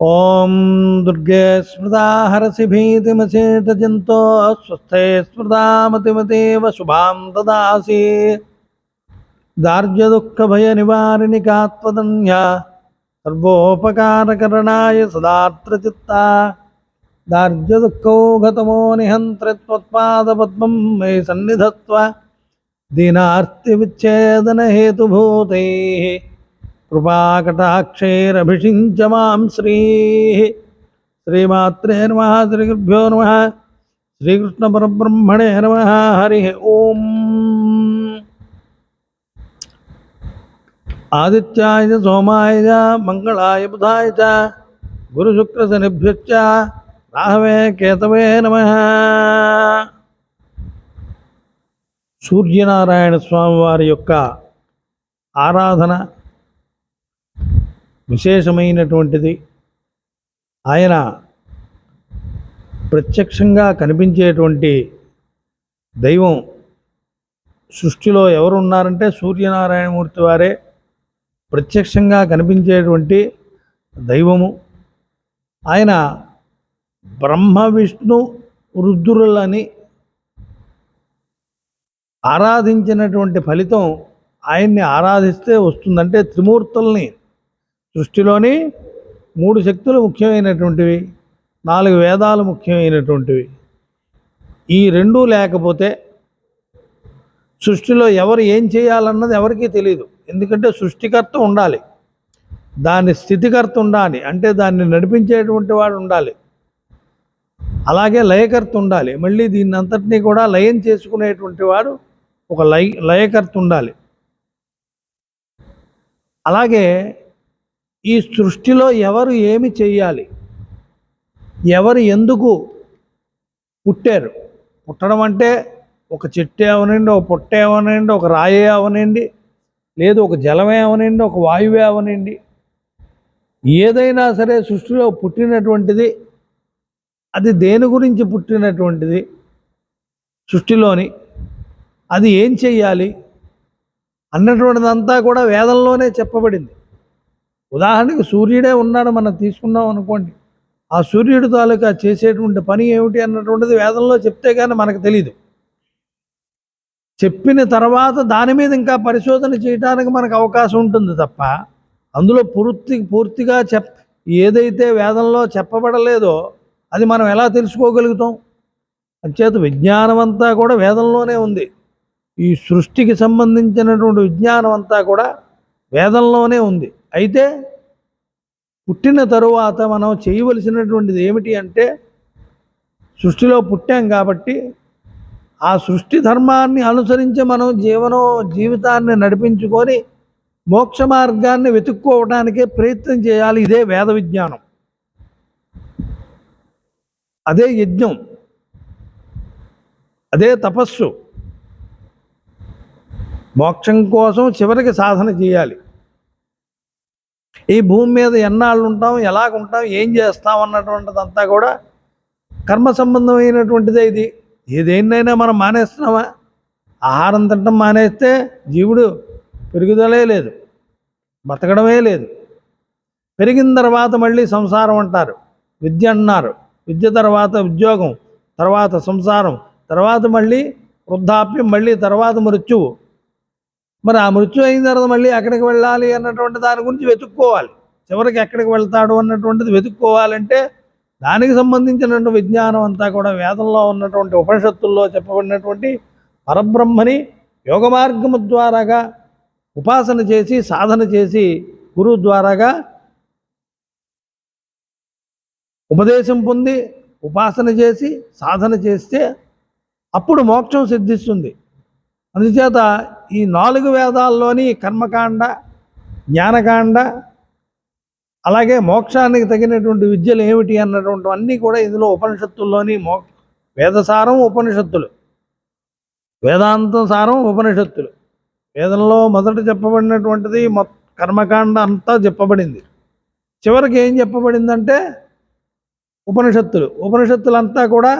ఓం దుర్గే స్మృతా హరసి భీతిమచేతజంతో స్వస్థే స్మృతామతిమతేవ శుభాం దదాసి దార్ఢ్యదుఃఖభయ నివారిణికాత్వదన్య సర్వోపకారకరణాయ సదాత్రచిత్తా దార్ఢ్యదుఃఖౌఘతమో నిహంత్రత్వత్పాదపద్మం మే సన్నిధత్వ దీనార్తివిచ్ఛేదన హేతుభూతైః కృపాకటాక్షైరభిషించ మాం శ్రీమాత్రే నమః శ్రీగురుభ్యో నమః శ్రీకృష్ణ పరబ్రహ్మణే నమః హరి ఓం ఆదిత్యాయ సోమాయ మంగళాయ బుధాయ చ గురుశుక్రశనిభ్యశ్చ రాహవే కేతవే నమః. సూర్యనారాయణ స్వామి వారి యొక్క ఆరాధన విశేషమైనటువంటిది. ఆయన ప్రత్యక్షంగా కనిపించేటువంటి దైవం సృష్టిలో ఎవరు ఉన్నారంటే సూర్యనారాయణమూర్తి వారే ప్రత్యక్షంగా కనిపించేటువంటి దైవము. ఆయన బ్రహ్మ విష్ణు రుద్రులని ఆరాధించినటువంటి ఫలితం ఆయన్ని ఆరాధిస్తే వస్తుందంటే త్రిమూర్తుల్ని, సృష్టిలోని 3 శక్తులు ముఖ్యమైనటువంటివి, 4 వేదాలు ముఖ్యమైనటువంటివి. ఈ 2 లేకపోతే సృష్టిలో ఎవరు ఏం చేయాలన్నది ఎవరికీ తెలియదు. ఎందుకంటే సృష్టికర్త ఉండాలి, దాని స్థితికర్త ఉండాలి, అంటే దాన్ని నడిపించేటువంటి వాడు ఉండాలి, అలాగే లయకర్త ఉండాలి, మళ్ళీ దీన్ని అంతటినీ కూడా లయం చేసుకునేటువంటి వాడు ఒక లయకర్త ఉండాలి. అలాగే ఈ సృష్టిలో ఎవరు ఏమి చేయాలి, ఎవరు ఎందుకు పుట్టారు, పుట్టడం అంటే ఒక చెట్టే అవనండి, ఒక పుట్టే అవనండి, ఒక రాయే అవనండి, లేదు ఒక జలమే అవనండి, ఒక వాయువే అవనండి, ఏదైనా సరే సృష్టిలో పుట్టినటువంటిది అది దేని గురించి పుట్టినటువంటిది, సృష్టిలోని అది ఏం చెయ్యాలి అన్నటువంటిదంతా కూడా వేదంలోనే చెప్పబడింది. ఉదాహరణకి సూర్యుడే ఉన్నాడు మనం తీసుకున్నాం అనుకోండి, ఆ సూర్యుడి తాలూకా చేసేటువంటి పని ఏమిటి అన్నటువంటిది వేదంలో చెప్తే కానీ మనకు తెలీదు. చెప్పిన తర్వాత దాని మీద ఇంకా పరిశోధన చేయడానికి మనకు అవకాశం ఉంటుంది తప్ప అందులో పూర్తిగా ఏదైతే వేదంలో చెప్పబడలేదో అది మనం ఎలా తెలుసుకోగలుగుతాం? అంచేత విజ్ఞానం అంతా కూడా వేదంలోనే ఉంది. ఈ సృష్టికి సంబంధించినటువంటి విజ్ఞానం అంతా కూడా వేదంలోనే ఉంది. అయితే పుట్టిన తరువాత మనం చేయవలసినటువంటిది ఏమిటి అంటే, సృష్టిలో పుట్టాం కాబట్టి ఆ సృష్టి ధర్మాన్ని అనుసరించి మనం జీవితాన్ని నడిపించుకొని మోక్ష మార్గాన్ని వెతుక్కోవడానికే ప్రయత్నం చేయాలి. ఇదే వేద విజ్ఞానం, అదే యజ్ఞం, అదే తపస్సు. మోక్షం కోసం చివరికి సాధన చేయాలి. ఈ భూమి మీద ఎన్నాళ్ళు ఉంటాం, ఎలాగుంటాం, ఏం చేస్తాం అన్నటువంటిదంతా కూడా కర్మ సంబంధమైనటువంటిదే. ఇది ఏదేనైనా మనం మానేస్తున్నామా? ఆహారం తినడం మానేస్తే జీవుడు పెరుగుదలే లేదు, బతకడమే లేదు. పెరిగిన తర్వాత మళ్ళీ సంసారం అంటారు, విద్య అన్నారు, విద్య తర్వాత ఉద్యోగం, తర్వాత సంసారం, తర్వాత మళ్ళీ వృద్ధాప్యం, మళ్ళీ తర్వాత మృత్యువు. మరి ఆ మృత్యు అయిన తర్వాత మళ్ళీ ఎక్కడికి వెళ్ళాలి అన్నటువంటి దాని గురించి వెతుక్కోవాలి. చివరికి ఎక్కడికి వెళ్తాడు అన్నటువంటిది వెతుక్కోవాలంటే దానికి సంబంధించినటువంటి విజ్ఞానం అంతా కూడా వేదంలో ఉన్నటువంటి ఉపనిషత్తుల్లో చెప్పబడినటువంటి పరబ్రహ్మని యోగ మార్గము ద్వారాగా ఉపాసన చేసి సాధన చేసి గురువు ద్వారాగా ఉపదేశం పొంది ఉపాసన చేసి సాధన చేస్తే అప్పుడు మోక్షం సిద్ధిస్తుంది. అందుచేత ఈ 4 వేదాల్లోని కర్మకాండ, జ్ఞానకాండ, అలాగే మోక్షానికి తగినటువంటి విద్యలు ఏమిటి అన్నటువంటి అన్నీ కూడా ఇందులో ఉపనిషత్తుల్లోని వేదసారం ఉపనిషత్తులు, వేదాంతం సారం ఉపనిషత్తులు. వేదంలో మొదట చెప్పబడినటువంటిది కర్మకాండ అంతా చెప్పబడింది. చివరికి ఏం చెప్పబడిందంటే ఉపనిషత్తులంతా కూడా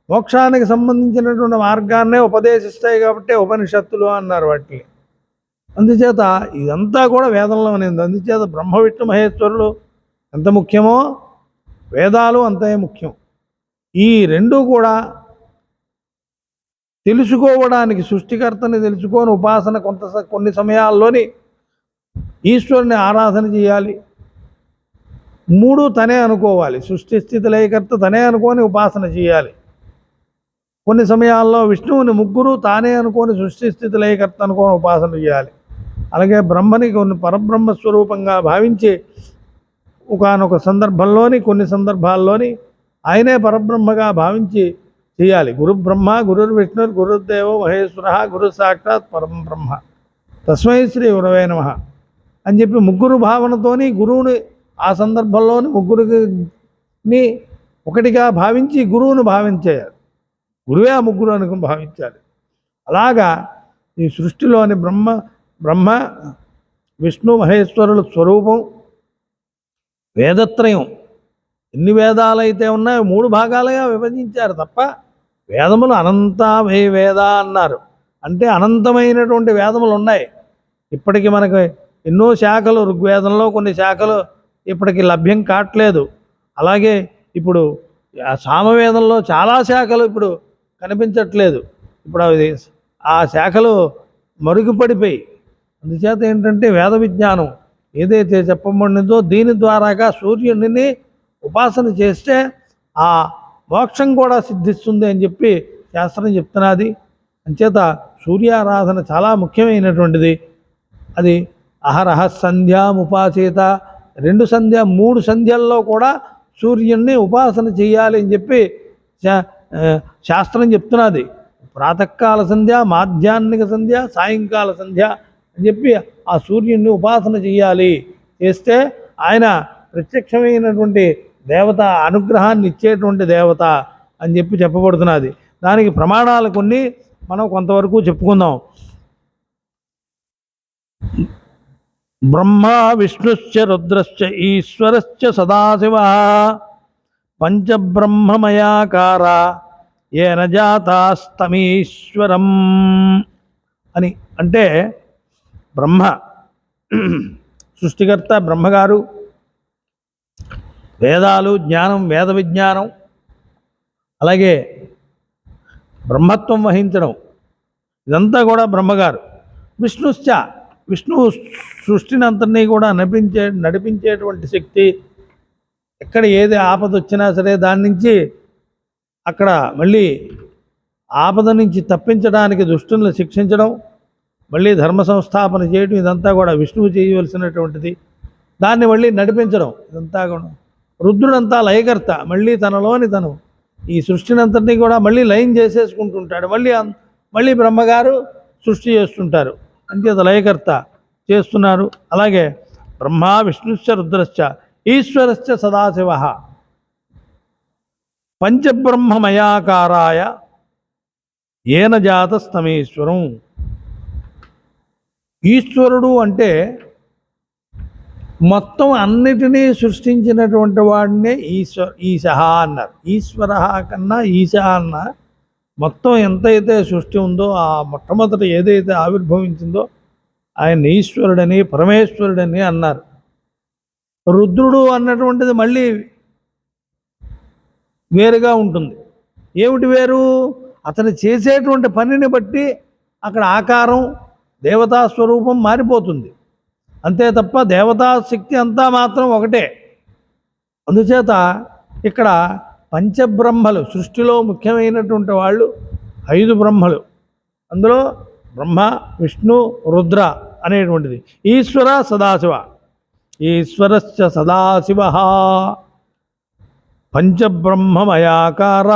మోక్షానికి సంబంధించినటువంటి మార్గాన్నే ఉపదేశిస్తాయి కాబట్టి ఉపనిషత్తులు అన్నారు వాటిని. అందుచేత ఇదంతా కూడా వేదంలోనే ఉంది. అందుచేత బ్రహ్మ విష్ణు మహేశ్వరులు ఎంత ముఖ్యమో వేదాలు అంతే ముఖ్యం. ఈ రెండు కూడా తెలుసుకోవడానికి, సృష్టికర్తని తెలుసుకొని ఉపాసన కొన్ని సమయాల్లోని ఈశ్వరుని ఆరాధన చేయాలి. మూడు తనే అనుకోవాలి. సృష్టి స్థితి లయకర్త తనే అనుకొని ఉపాసన చేయాలి. కొన్ని సమయాల్లో విష్ణువుని ముగ్గురు తానే అనుకొని సృష్టి స్థితి లయకర్త అనుకొని ఉపాసన చేయాలి. అలాగే బ్రహ్మని కొన్ని పరబ్రహ్మ స్వరూపంగా భావించి ఒకానొక సందర్భంలోని, కొన్ని సందర్భాల్లోని ఆయనే పరబ్రహ్మగా భావించి చేయాలి. గురు బ్రహ్మ గురుర్ విష్ణుర్ గురుదేవో మహేశ్వర గురు సాక్షాత్ పరం బ్రహ్మ తస్మై శ్రీ గురవే నమః అని చెప్పి ముగ్గురు భావనతోని గురువుని ఆ సందర్భంలోని ముగ్గురిని ఒకటిగా భావించి గురువును భావించేయాలి. గురువే ఆ ముగ్గురు అనుకుని భావించాలి. అలాగా ఈ సృష్టిలోని బ్రహ్మ విష్ణు మహేశ్వరుల స్వరూపం వేదత్రయం. ఎన్ని వేదాలైతే ఉన్నాయో 3 భాగాలుగా విభజించారు తప్ప వేదములు అనంత వేద అన్నారు. అంటే అనంతమైనటువంటి వేదములు ఉన్నాయి. ఇప్పటికి మనకు ఎన్నో శాఖలు, ఋగ్వేదంలో కొన్ని శాఖలు ఇప్పటికి లభ్యం కావట్లేదు. అలాగే ఇప్పుడు సామవేదంలో చాలా శాఖలు ఇప్పుడు కనిపించట్లేదు. ఇప్పుడు అవి ఆ శాఖలు మరుగుపడిపోయి, అందుచేత ఏంటంటే వేద విజ్ఞానం ఏదైతే చెప్పబడిందో దీని ద్వారాగా సూర్యుడిని ఉపాసన చేస్తే ఆ మోక్షం కూడా సిద్ధిస్తుంది అని చెప్పి శాస్త్రం చెప్తున్నది. అంచేత సూర్యారాధన చాలా ముఖ్యమైనటువంటిది. అది అహరహ సంధ్యాముపాసేత 2 సంధ్య 3 సంధ్యల్లో కూడా సూర్యుడిని ఉపాసన చేయాలి అని చెప్పి శాస్త్రం చెప్తున్నది. ప్రాతకాల సంధ్య, మాధ్యాహ్నిక సంధ్య, సాయంకాల సంధ్య అని చెప్పి ఆ సూర్యుడిని ఉపాసన చేయాలి. చేస్తే ఆయన ప్రత్యక్షమైనటువంటి దేవత, అనుగ్రహాన్ని ఇచ్చేటువంటి దేవత అని చెప్పి చెప్పబడుతున్నది. దానికి ప్రమాణాలు కొన్ని మనం కొంతవరకు చెప్పుకుందాం. బ్రహ్మ విష్ణుశ్చ రుద్రశ్చ ఈశ్వరశ్చ సదాశివ పంచబ్రహ్మమయాకార ఏన జాతాస్తమీశ్వరం అని. అంటే బ్రహ్మ సృష్టికర్త బ్రహ్మగారు, వేదాలు జ్ఞానం, వేద విజ్ఞానం, అలాగే బ్రహ్మత్వం వహించడం, ఇదంతా కూడా బ్రహ్మగారు. విష్ణుశ్చ విష్ణువు సృష్టిని అంతటినీ కూడా నడిపించేటువంటి శక్తి. ఎక్కడ ఏది ఆపద వచ్చినా సరే దాని నుంచి అక్కడ మళ్ళీ ఆపద నుంచి తప్పించడానికి, దుష్టులను శిక్షించడం, మళ్ళీ ధర్మ సంస్థాపన చేయడం, ఇదంతా కూడా విష్ణువు చేయవలసినటువంటిది. దాన్ని మళ్ళీ నడిపించడం, ఇదంతా కూడా. రుద్రుడంతా లయకర్త, మళ్ళీ తనలోని తను ఈ సృష్టిని అంతటినీ కూడా మళ్ళీ లయం చేసేసుకుంటుంటాడు. మళ్ళీ బ్రహ్మగారు సృష్టి చేస్తుంటారు. అంచేత లయకర్త చేస్తున్నారు. అలాగే బ్రహ్మ విష్ణుశ్చ రుద్రశ్చ ఈశ్వరశ్చ సదాశివ పంచబ్రహ్మమయాకారాయ ఏన జాతస్తమేశ్వరం. ఈశ్వరుడు అంటే మొత్తం అన్నిటినీ సృష్టించినటువంటి వాడినే ఈశః అన్నారు. ఈశ్వర కన్నా ఈశ అన్న మొత్తం ఎంతైతే సృష్టి ఉందో, ఆ మొట్టమొదట ఏదైతే ఆవిర్భవించిందో ఆయన ఈశ్వరుడని, పరమేశ్వరుడని అన్నారు. రుద్రుడు అన్నటువంటిది మళ్ళీ వేరుగా ఉంటుంది. ఏమిటి వేరు? అతను చేసేటువంటి పనిని బట్టి అక్కడ ఆకారం, దేవతా స్వరూపం మారిపోతుంది. అంతే తప్ప దేవతా శక్తి అంతా మాత్రం ఒకటే. అందుచేత ఇక్కడ పంచబ్రహ్మలు, సృష్టిలో ముఖ్యమైనటువంటి వాళ్ళు 5 బ్రహ్మలు. అందులో బ్రహ్మ, విష్ణు, రుద్ర అనేటువంటిది. ఈశ్వర సదాశివ. ఈశ్వరశ్చ సదాశివ పంచబ్రహ్మమయాకార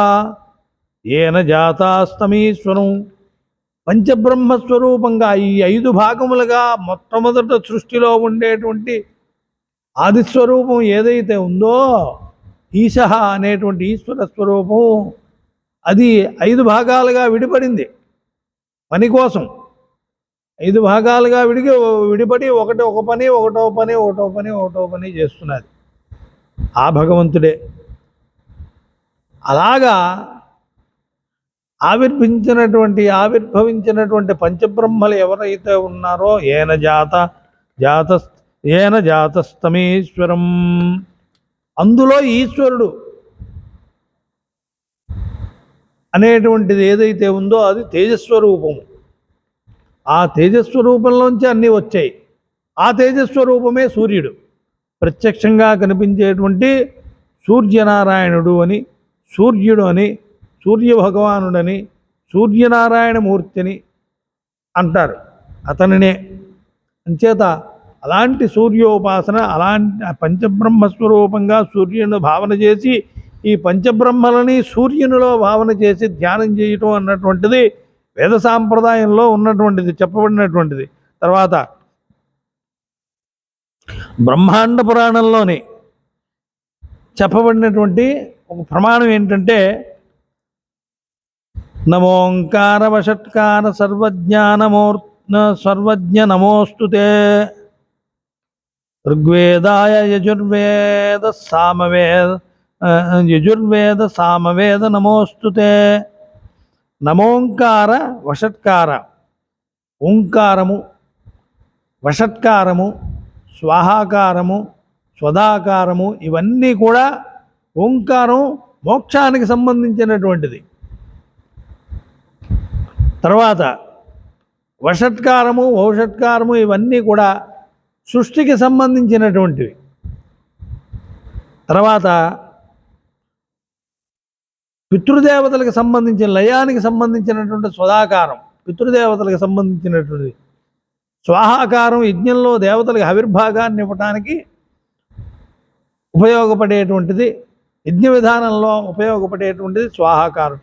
ఏన జాతాస్తమీశ్వరం. పంచబ్రహ్మస్వరూపంగా ఈ 5 భాగములుగా మొట్టమొదట సృష్టిలో ఉండేటువంటి ఆదిస్వరూపం ఏదైతే ఉందో, ఈశః అనేటువంటి ఈశ్వర స్వరూపం, అది 5 భాగాలుగా విడిపడింది పని కోసం. 5 భాగాలుగా విడిపడి ఒక పని ఒకటో పని చేస్తున్నది ఆ భగవంతుడే. అలాగా ఆవిర్భవించినటువంటి పంచబ్రహ్మలు ఎవరైతే ఉన్నారో ఏన జాతస్తమేశ్వరం అందులో ఈశ్వరుడు అనేటువంటిది ఏదైతే ఉందో అది తేజస్వరూపము. ఆ తేజస్వరూపంలోంచి అన్నీ వచ్చాయి. ఆ తేజస్వరూపమే సూర్యుడు. ప్రత్యక్షంగా కనిపించేటువంటి సూర్యనారాయణుడు అని, సూర్యుడు అని, సూర్యభగవానుడని, సూర్యనారాయణమూర్తిని అంటారు. అతనినే అంచేత అలాంటి సూర్యోపాసన, అలాంటి పంచబ్రహ్మస్వరూపంగా సూర్యుని భావన చేసి ఈ పంచబ్రహ్మలని సూర్యునిలో భావన చేసి ధ్యానం చేయటం అన్నటువంటిది వేద సాంప్రదాయంలో ఉన్నటువంటిది, చెప్పబడినటువంటిది. తర్వాత బ్రహ్మాండ పురాణంలోని చెప్పబడినటువంటి ఒక ప్రమాణం ఏంటంటే నమోంకార వషట్కార సర్వజ్ఞ నమోస్తుతే ఋగ్వేదాయ యజుర్వేద సామవేద నమోస్తుతే. నమోంకార వషట్కార, ఓంకారము, వషట్కారము, స్వాహాకారము, స్వదాకారము, ఇవన్నీ కూడా ఓంకారం మోక్షానికి సంబంధించినటువంటిది. తర్వాత వషట్కారము, ఔషట్కారము ఇవన్నీ కూడా సృష్టికి సంబంధించినటువంటివి. తర్వాత పితృదేవతలకు సంబంధించిన లయానికి సంబంధించినటువంటి స్వదాకారం, పితృదేవతలకు సంబంధించినటువంటిది. స్వాహాకారం యజ్ఞంలో దేవతలకు ఆవిర్భాగాన్ని ఇవ్వటానికి ఉపయోగపడేటువంటిది, యజ్ఞ విధానంలో ఉపయోగపడేటువంటిది స్వాహాకారం.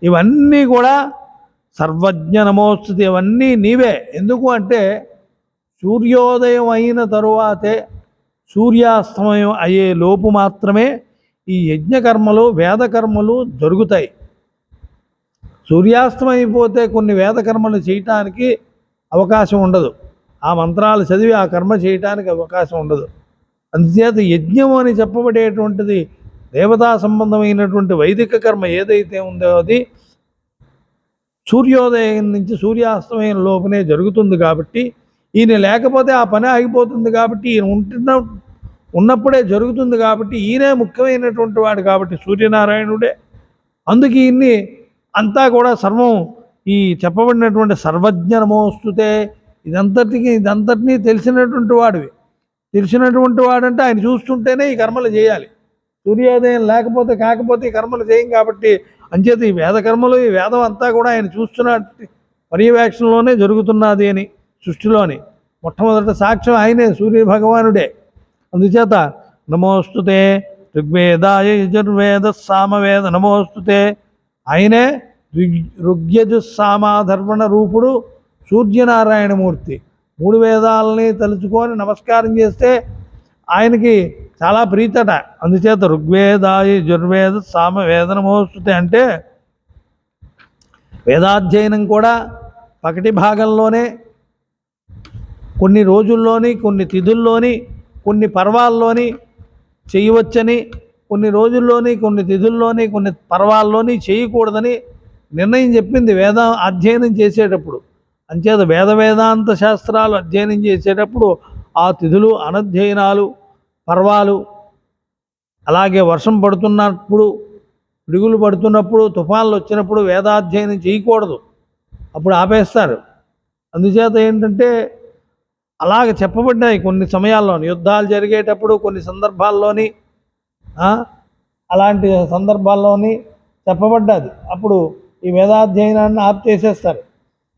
ఇవన్నీ కూడా సర్వజ్ఞ నమోస్తుతి, ఇవన్నీ నీవే. ఎందుకు అంటే సూర్యోదయం అయిన తరువాతే సూర్యాస్తమయం అయ్యే లోపు మాత్రమే ఈ యజ్ఞకర్మలు, వేదకర్మలు జరుగుతాయి. సూర్యాస్తమైపోతే కొన్ని వేదకర్మలు చేయటానికి అవకాశం ఉండదు. ఆ మంత్రాలు చదివి ఆ కర్మ చేయటానికి అవకాశం ఉండదు. అందుచేత యజ్ఞం అని చెప్పబడేటువంటిది దేవతా సంబంధమైనటువంటి వైదిక కర్మ ఏదైతే ఉందో అది సూర్యోదయం నుంచి సూర్యాస్తమయం లోపునే జరుగుతుంది. కాబట్టి ఈయన లేకపోతే ఆ పని ఆగిపోతుంది. కాబట్టి ఈయన ఉన్నప్పుడే జరుగుతుంది. కాబట్టి ఈయనే ముఖ్యమైనటువంటి వాడు. కాబట్టి సూర్యనారాయణుడే. అందుకు ఈయన్ని అంతా కూడా సర్వం ఈ చెప్పబడినటువంటి సర్వజ్ఞ నమోస్తుతే, ఇదంతటినీ తెలిసినటువంటి వాడంటే ఆయన చూస్తుంటేనే ఈ కర్మలు చేయాలి. సూర్యోదయం కాకపోతే ఈ కర్మలు చేయం. కాబట్టి అంచేత ఈ వేద కర్మలు, ఈ వేదం అంతా కూడా ఆయన చూస్తున్న పర్యవేక్షణలోనే జరుగుతున్నది అని, సృష్టిలోని మొట్టమొదటి సాక్ష్యం ఆయనే, సూర్య భగవానుడే. అందుచేత నమోస్తుతే ఋగ్వేదాయ యజుర్వేద సామవేద నమోస్తుతే. ఆయనే ఋగ్యజుస్సామాధర్వణ రూపుడు సూర్యనారాయణమూర్తి. 3 వేదాలని తలుచుకొని నమస్కారం చేస్తే ఆయనకి చాలా ప్రీతట. అందుచేత ఋగ్వేదాయ యజుర్వేద సామవేద నమోస్తుతే అంటే వేదాధ్యయనం కూడా పగటి భాగంలోనే, కొన్ని రోజుల్లోని, కొన్ని తిథుల్లోని, కొన్ని పర్వాల్లోని చేయవచ్చని, కొన్ని రోజుల్లోని, కొన్ని తిథుల్లోని, కొన్ని పర్వాల్లోని చేయకూడదని నిర్ణయం చెప్పింది వేద అధ్యయనం చేసేటప్పుడు. అంచేత వేదాంత శాస్త్రాలు అధ్యయనం చేసేటప్పుడు ఆ తిథులు, అనధ్యయనాలు, పర్వాలు, అలాగే వర్షం పడుతున్నప్పుడు, పిడుగులు పడుతున్నప్పుడు, తుఫాన్లు వచ్చినప్పుడు వేదాధ్యయనం చేయకూడదు. అప్పుడు ఆపేస్తారు. అందుచేత ఏంటంటే అలాగ చెప్పబడ్డాయి కొన్ని సమయాల్లోని, యుద్ధాలు జరిగేటప్పుడు కొన్ని సందర్భాల్లోని, అలాంటి సందర్భాల్లోని చెప్పబడ్డది. అప్పుడు ఈ వేదాధ్యయనాన్ని ఆప్ చేసేస్తారు,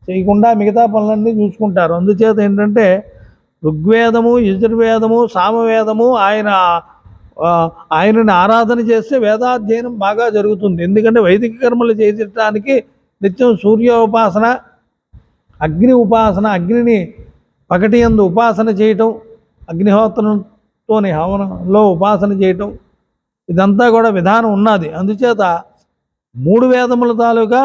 చేయకుండా మిగతా పనులన్నీ చూసుకుంటారు. అందుచేత ఏంటంటే ఋగ్వేదము, యజుర్వేదము, సామవేదము ఆయనని ఆరాధన చేస్తే వేదాధ్యయనం బాగా జరుగుతుంది. ఎందుకంటే వైదిక కర్మలు చేసేటానికి నిత్యం సూర్యోపాసన, అగ్ని ఉపాసన, అగ్నిని పగటి యందు ఉపాసన చేయటం, అగ్నిహోత్రంతోని హవనంలో ఉపాసన చేయటం, ఇదంతా కూడా విధానం ఉన్నది. అందుచేత 3 వేదముల తాలూకా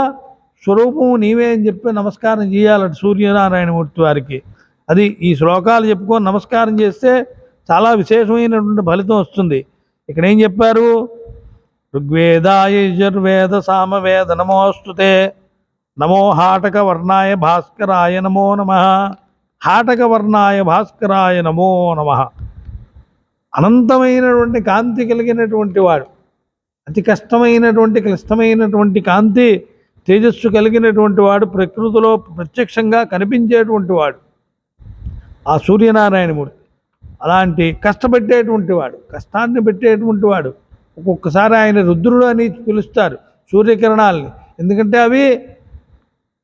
స్వరూపము నీవే అని చెప్పి నమస్కారం చేయాలట సూర్యనారాయణమూర్తి వారికి. అది ఈ శ్లోకాలు చెప్పుకొని నమస్కారం చేస్తే చాలా విశేషమైనటువంటి ఫలితం వస్తుంది. ఇక్కడ ఏం చెప్పారు? ఋగ్వేదాయ యజుర్వేద సామవేద నమోస్తుతే. నమో హాటక వర్ణాయ భాస్కరాయ నమో నమః. హాటక వర్ణాయ భాస్కరాయ నమో నమః. అనంతమైనటువంటి కాంతి కలిగినటువంటి వాడు, అతి క్లిష్టమైనటువంటి కాంతి తేజస్సు కలిగినటువంటి వాడు, ప్రకృతిలో ప్రత్యక్షంగా కనిపించేటువంటి వాడు ఆ సూర్యనారాయణమూర్తి. అలాంటి కష్టపెట్టేటువంటి వాడు, కష్టాన్ని పెట్టేటువంటి వాడు. ఒక్కొక్కసారి ఆయన రుద్రుడు అని పిలుస్తారు సూర్యకిరణాలని, ఎందుకంటే అవి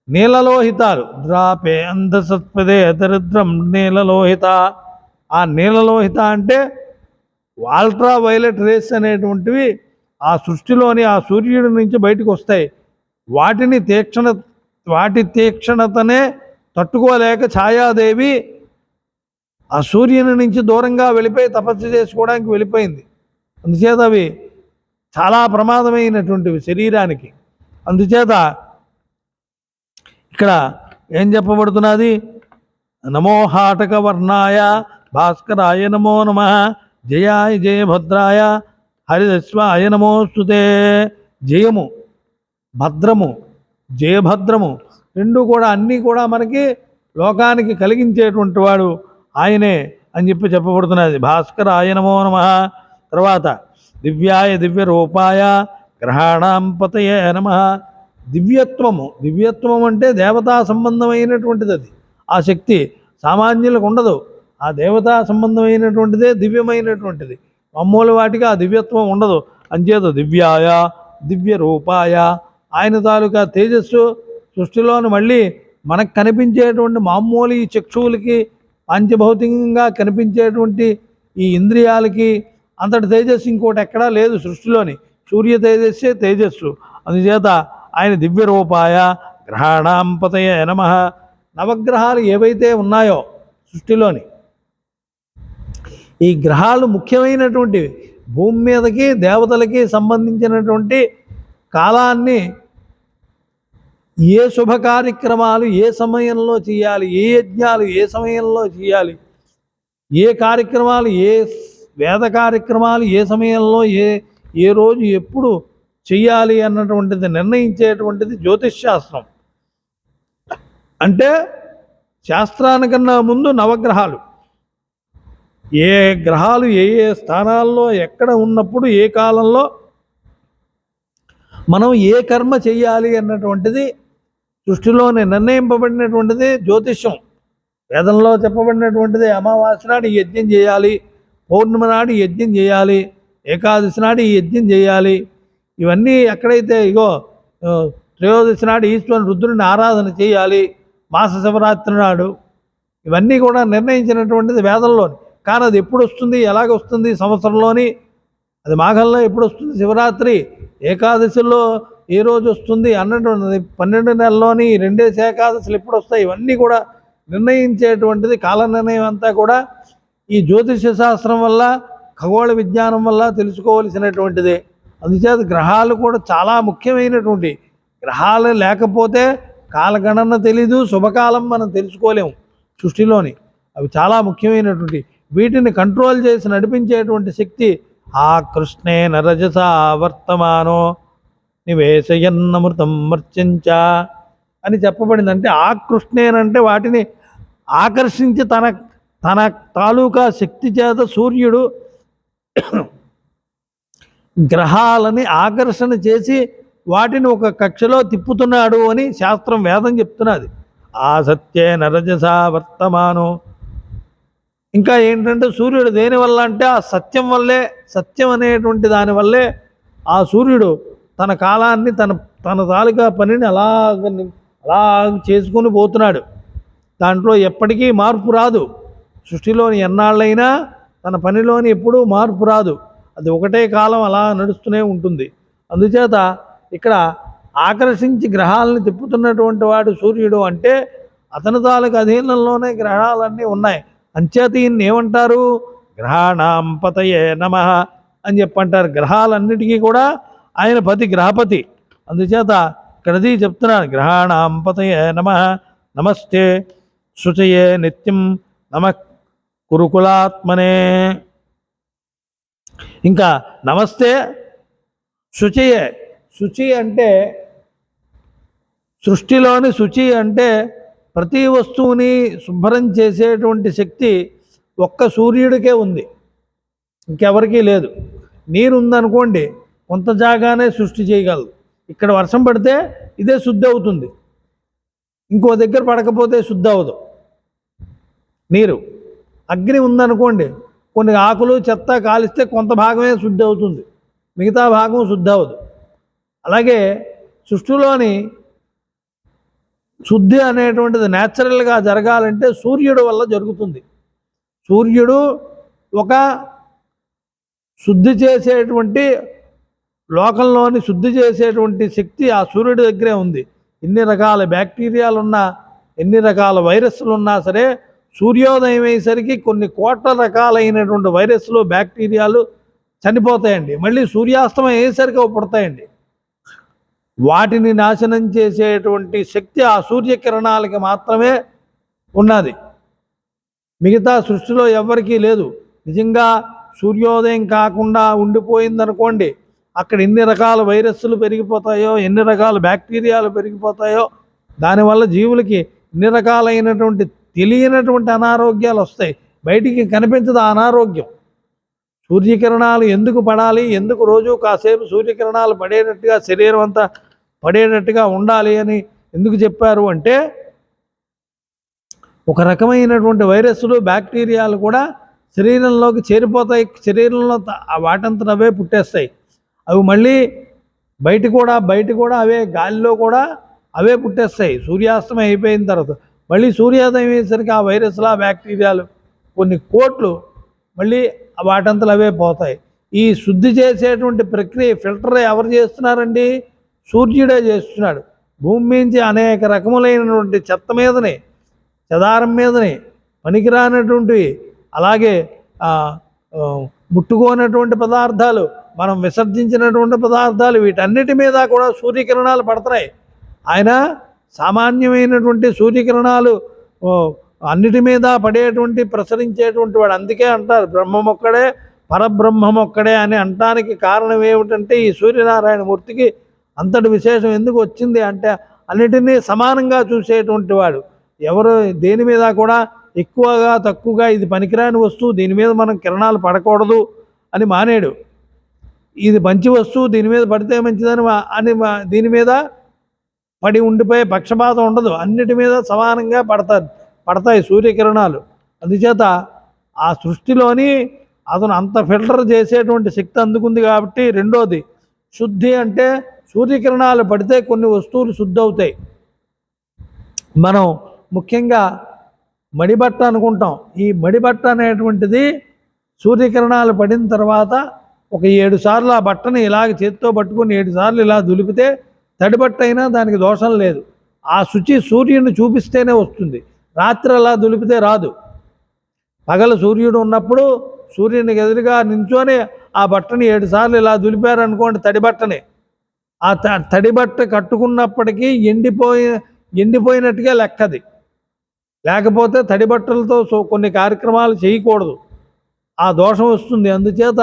నీలలోహితాలు. ద్రాపే అంధసత్పదే దరిద్రం నీలలోహిత. ఆ నీలలోహిత అంటే అల్ట్రా వైలెట్ రేస్ అనేటువంటివి ఆ సృష్టిలోని ఆ సూర్యుడి నుంచి బయటకు వస్తాయి. వాటి తీక్షణతనే తట్టుకోలేక ఛాయాదేవి ఆ సూర్యుని నుంచి దూరంగా వెళ్ళిపోయి తపస్సు చేసుకోవడానికి వెళ్ళిపోయింది. అందుచేత అవి చాలా ప్రమాదమైనటువంటివి శరీరానికి. అందుచేత ఇక్కడ ఏం చెప్పబడుతున్నది? నమో హాటక వర్ణాయ భాస్కరాయ నమో నమః, జయాయ జయభద్రాయ హరిదస్వాయ నమోస్తుతే. జయము, భద్రము, జయభద్రము రెండు కూడా అన్నీ కూడా మనకి లోకానికి కలిగించేటువంటి వాడు ఆయనే అని చెప్పబడుతున్నది. భాస్కరాయ నమో నమః. తర్వాత దివ్యాయ దివ్య రూపాయ గ్రహాణాం పతయే నమః. దివ్యత్వము అంటే దేవతా సంబంధమైనటువంటిది. అది ఆ శక్తి సామాన్యులకు ఉండదు. ఆ దేవతా సంబంధమైనటువంటిదే దివ్యమైనటువంటిది. మామూలు వాటికి ఆ దివ్యత్వం ఉండదు. అంచేత దివ్యాయ దివ్య రూపాయ ఆయన తాలూకా తేజస్సు సృష్టిలోని మళ్ళీ మనకు కనిపించేటువంటి మామూలు ఈ చక్షువులకి పంచభౌతికంగా కనిపించేటువంటి ఈ ఇంద్రియాలకి అంతటి తేజస్సు ఇంకోటి ఎక్కడా లేదు సృష్టిలోని. సూర్య తేజస్సే తేజస్సు. అందుచేత ఆయన దివ్య రూపాయ గ్రహాణాం పతయే నమః. నవగ్రహాలు ఏవైతే ఉన్నాయో సృష్టిలోని, ఈ గ్రహాలు ముఖ్యమైనటువంటివి. భూమి మీదకి దేవతలకి సంబంధించినటువంటి కాలాన్ని ఏ శుభ కార్యక్రమాలు ఏ సమయంలో చేయాలి, ఏ యజ్ఞాలు ఏ సమయంలో చేయాలి, ఏ కార్యక్రమాలు ఏ వేద కార్యక్రమాలు ఏ సమయంలో ఏ రోజు ఎప్పుడు చెయ్యాలి అన్నటువంటిది నిర్ణయించేటువంటిది జ్యోతిష్ శాస్త్రం. అంటే శాస్త్రానికన్నా ముందు నవగ్రహాలు, ఏ గ్రహాలు ఏ స్థానాల్లో ఎక్కడ ఉన్నప్పుడు ఏ కాలంలో మనం ఏ కర్మ చెయ్యాలి అన్నటువంటిది సృష్టిలోనే నిర్ణయింపబడినటువంటిది జ్యోతిష్యం. వేదంలో చెప్పబడినటువంటిది అమావాస్య నాడు ఈ యజ్ఞం చేయాలి, పౌర్ణమి నాడు ఈ యజ్ఞం చేయాలి, ఏకాదశి నాడు ఈ యజ్ఞం చేయాలి. ఇవన్నీ ఎక్కడైతే త్రయోదశి నాడు ఈశ్వరుని రుద్రుని ఆరాధన చేయాలి, మాస శివరాత్రి నాడు, ఇవన్నీ కూడా నిర్ణయించినటువంటిది వేదంలోని. కానీ అది ఎప్పుడు వస్తుంది, ఎలాగొస్తుంది సంవత్సరంలోని, అది మాఘంలో ఎప్పుడు వస్తుంది, శివరాత్రి ఏకాదశిలో ఏ రోజు వస్తుంది అన్నటువంటిది, 12 నెలల్లోని 2 ఏకాదశులు ఎప్పుడు వస్తాయి, ఇవన్నీ కూడా నిర్ణయించేటువంటిది కాల నిర్ణయం అంతా కూడా ఈ జ్యోతిష శాస్త్రం వల్ల ఖగోళ విజ్ఞానం వల్ల తెలుసుకోవలసినటువంటిదే. అందుచేత గ్రహాలు కూడా చాలా ముఖ్యమైనటువంటి. గ్రహాలు లేకపోతే కాలగణన తెలీదు, శుభకాలం మనం తెలుసుకోలేము సృష్టిలోని. అవి చాలా ముఖ్యమైనటువంటి. వీటిని కంట్రోల్ చేసి నడిపించేటువంటి శక్తి ఆ కృష్ణే నరజస వర్తమానో నివేశయన్నమృతం మర్చించ అని చెప్పబడింది. అంటే ఆ కృష్ణేనంటే వాటిని ఆకర్షించి తన తాలూకా శక్తి చేత సూర్యుడు గ్రహాలని ఆకర్షణ చేసి వాటిని ఒక కక్షలో తిప్పుతున్నాడు అని శాస్త్రం వేదం చెప్తున్నది. ఆ సత్యే నరజస వర్తమానో. ఇంకా ఏంటంటే సూర్యుడు దేనివల్ల అంటే ఆ సత్యం వల్లే, సత్యం అనేటువంటి దానివల్లే ఆ సూర్యుడు తన కాలాన్ని తన తాలూకా పనిని అలా చేసుకుని పోతున్నాడు. దాంట్లో ఎప్పటికీ మార్పు రాదు. సృష్టిలోని ఎన్నాళ్ళైనా తన పనిలోని ఎప్పుడూ మార్పు రాదు. అది ఒకటే కాలం అలా నడుస్తూనే ఉంటుంది. అందుచేత ఇక్కడ ఆకర్షించి గ్రహాలను తిప్పుతున్నటువంటి వాడు సూర్యుడు. అంటే అతని తాలూకు అధీనంలోనే గ్రహాలన్నీ ఉన్నాయి. అంచేత ఈయన్ని ఏమంటారు? గ్రహాణాం పతయే నమః అని చెప్పంటారు. గ్రహాలన్నిటికీ కూడా ఆయన గ్రహపతి. అందుచేత ఇక్కడది చెప్తున్నాను, గ్రహాణాం పతయే నమః. నమస్తే శుచయే నిత్యం నమః కురుకులాత్మనే. ఇంకా నమస్తే శుచయే. శుచి అంటే సృష్టిలోని శుచి అంటే ప్రతి వస్తువుని శుభ్రం చేసేటువంటి శక్తి ఒక్క సూర్యుడికే ఉంది. ఇంకెవరికీ లేదు. నీరు ఉందనుకోండి కొంత జాగానే సృష్టి చేయగలదు. ఇక్కడ వర్షం పడితే ఇదే శుద్ధి అవుతుంది, ఇంకో దగ్గర పడకపోతే శుద్ధి అవ్వదు నీరు. అగ్ని ఉందనుకోండి, కొన్ని ఆకులు చెత్త కాలిస్తే కొంత భాగమే శుద్ధి అవుతుంది, మిగతా భాగం శుద్ధి అవ్వదు. అలాగే సృష్టిలోని శుద్ధి అనేటువంటిది న్యాచురల్గా జరగాలంటే సూర్యుడు వల్ల జరుగుతుంది. సూర్యుడు ఒక శుద్ధి చేసేటువంటి, లోకంలోని శుద్ధి చేసేటువంటి శక్తి ఆ సూర్యుడి దగ్గరే ఉంది. ఎన్ని రకాల బ్యాక్టీరియాలు ఉన్నా, ఎన్ని రకాల వైరస్లు ఉన్నా సరే, సూర్యోదయం అయ్యేసరికి కొన్ని కోట్ల రకాలైనటువంటి వైరస్లు బ్యాక్టీరియాలు చనిపోతాయండి. మళ్ళీ సూర్యాస్తమయం అయ్యేసరికి పుడతాయండి. వాటిని నాశనం చేసేటువంటి శక్తి ఆ సూర్యకిరణాలకి మాత్రమే ఉన్నది, మిగతా సృష్టిలో ఎవ్వరికీ లేదు. నిజంగా సూర్యోదయం కాకుండా ఉండిపోయిందనుకోండి, అక్కడ ఎన్ని రకాల వైరస్లు పెరిగిపోతాయో, ఎన్ని రకాల బ్యాక్టీరియాలు పెరిగిపోతాయో, దానివల్ల జీవులకి ఎన్ని రకాలైనటువంటి తెలియనటువంటి అనారోగ్యాలు వస్తాయి. బయటికి కనిపించదు ఆ అనారోగ్యం. సూర్యకిరణాలు ఎందుకు పడాలి, ఎందుకు రోజు కాసేపు సూర్యకిరణాలు పడేటట్టుగా, శరీరం అంతా పడేటట్టుగా ఉండాలి అని ఎందుకు చెప్పారు అంటే, ఒక రకమైనటువంటి వైరస్లు బ్యాక్టీరియాలు కూడా శరీరంలోకి చేరిపోతాయి, శరీరంలో వాటంతా అవే పుట్టేస్తాయి. అవి మళ్ళీ బయట కూడా అవే, గాలిలో కూడా అవే పుట్టేస్తాయి. సూర్యాస్తమయం అయిపోయిన తర్వాత మళ్ళీ సూర్యోదయం అయ్యేసరికి ఆ వైరస్లు, ఆ బ్యాక్టీరియాలు కొన్ని కోట్లు మళ్ళీ వాటంతలు అవే పోతాయి. ఈ శుద్ధి చేసేటువంటి ప్రక్రియ, ఫిల్టర్ ఎవరు చేస్తున్నారండి? సూర్యుడే చేస్తున్నాడు. భూమి నుంచి అనేక రకములైనటువంటి చెత్త మీదని, చెదారం మీదని, పనికిరానటువంటివి, అలాగే ముట్టుకోనటువంటి పదార్థాలు, మనం విసర్జించినటువంటి పదార్థాలు, వీటన్నిటి మీద కూడా సూర్యకిరణాలు పడుతున్నాయి. ఆయన సామాన్యమైనటువంటి సూర్యకిరణాలు అన్నిటి మీద పడేటువంటి, ప్రసరించేటువంటి వాడు. అందుకే అంటారు బ్రహ్మమొక్కడే, పరబ్రహ్మమొక్కడే అని అనటానికి కారణం ఏమిటంటే, ఈ సూర్యనారాయణ మూర్తికి అంతటి విశేషం ఎందుకు వచ్చింది అంటే, అన్నిటినీ సమానంగా చూసేటువంటి వాడు. ఎవరు దేని మీద కూడా ఎక్కువగా తక్కువగా ఇది పనికిరాని వస్తువు, దీని మీద మనం కిరణాలు పడకూడదు అని మానేడు. ఇది మంచి వస్తువు, దీని మీద పడితే మంచిదని అని దీని మీద పడి ఉండిపోయే పక్షపాతం ఉండదు. అన్నిటి మీద సమానంగా పడతాయి సూర్యకిరణాలు. అందుచేత ఆ సృష్టిలోని అతను అంత ఫిల్టర్ చేసేటువంటి శక్తి అందుకుంది కాబట్టి. రెండోది శుద్ధి అంటే, సూర్యకిరణాలు పడితే కొన్ని వస్తువులు శుద్ధి అవుతాయి. మనం ముఖ్యంగా మడిబట్ట అనుకుంటాం. ఈ మడిబట్ట అనేటువంటిది సూర్యకిరణాలు పడిన తర్వాత ఒక 7 సార్లు ఆ బట్టని ఇలాగ చేతితో పట్టుకొని 7 సార్లు ఇలా దులిపితే తడిబట్ట అయినా దానికి దోషం లేదు. ఆ శుచి సూర్యుడిని చూపిస్తేనే వస్తుంది, రాత్రి అలా దులిపితే రాదు. పగలు సూర్యుడు ఉన్నప్పుడు సూర్యునికి ఎదురుగా నించొని ఆ బట్టని 7 సార్లు ఇలా దులిపారనుకోండి, తడిబట్టని, ఆ తడిబట్ట కట్టుకున్నప్పటికీ ఎండిపోయినట్టుగా లెక్కది. లేకపోతే తడిబట్టలతో కొన్ని కార్యక్రమాలు చేయకూడదు, ఆ దోషం వస్తుంది. అందుచేత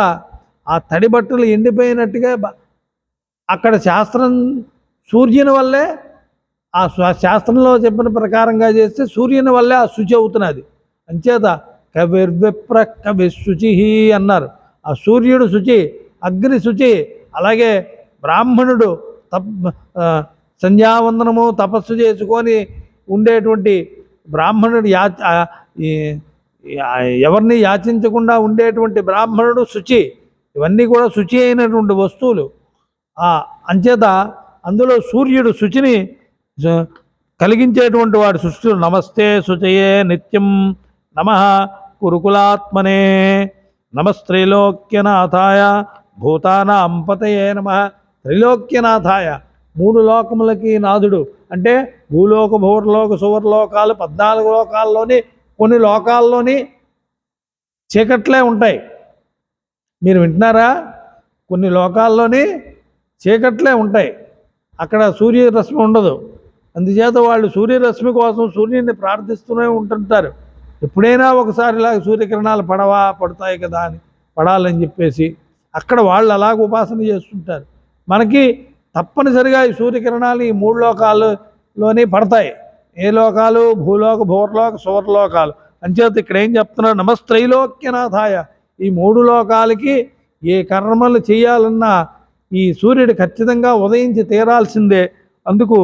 ఆ తడిబట్టలు ఎండిపోయినట్టుగా అక్కడ శాస్త్రం సూర్యుని వల్లే, ఆ శాస్త్రంలో చెప్పిన ప్రకారంగా చేస్తే సూర్యుని వల్లే ఆ శుచి అవుతున్నది. అంచేత కవిర్విప్ర కవి శుచి అన్నారు. ఆ సూర్యుడు శుచి, అగ్ని శుచి, అలాగే బ్రాహ్మణుడు సంధ్యావందనము తపస్సు చేసుకొని ఉండేటువంటి బ్రాహ్మణుడు, ఎవరిని యాచించకుండా ఉండేటువంటి బ్రాహ్మణుడు శుచి. ఇవన్నీ కూడా శుచి అయినటువంటి వస్తువులు. అంచేత అందులో సూర్యుడు శుచిని కలిగించేటువంటి వాడు సృష్టిలో. నమస్తే శుచయే నిత్యం నమః కురుకులాత్మనే నమస్త్రైలోక్యనాథాయ భూతానాం పతయే నమః. త్రైలోక్యనాథాయ, 3 లోకములకి నాథుడు అంటే భూలోక, భూవర్లోక, సువర్లోకాలు 14 లోకాల్లోని కొన్ని లోకాల్లోని చీకట్లే ఉంటాయి. మీరు వింటున్నారా? కొన్ని లోకాల్లోని చీకట్లే ఉంటాయి, అక్కడ సూర్యరశ్మి ఉండదు. అందుచేత వాళ్ళు సూర్యరశ్మి కోసం సూర్యుడిని ప్రార్థిస్తూనే ఉంటుంటారు. ఎప్పుడైనా ఒకసారి ఇలాగ సూర్యకిరణాలు పడతాయి కదా అని, పడాలని చెప్పేసి అక్కడ వాళ్ళు అలాగ ఉపాసన చేస్తుంటారు. మనకి తప్పనిసరిగా ఈ సూర్యకిరణాలు ఈ 3 లోకాల్లోనే పడతాయి. ఏ లోకాలు? భూలోక, భూవర్లోక, సువర్లోకాలు. అంచేత ఇక్కడ ఏం చెప్తున్నారు? నమస్త్రైలోక్యనాథాయ, ఈ 3 లోకాలకి ఏ కర్మలు చేయాలన్నా ఈ సూర్యుడు ఖచ్చితంగా ఉదయించి తీరాల్సిందే. అందుకు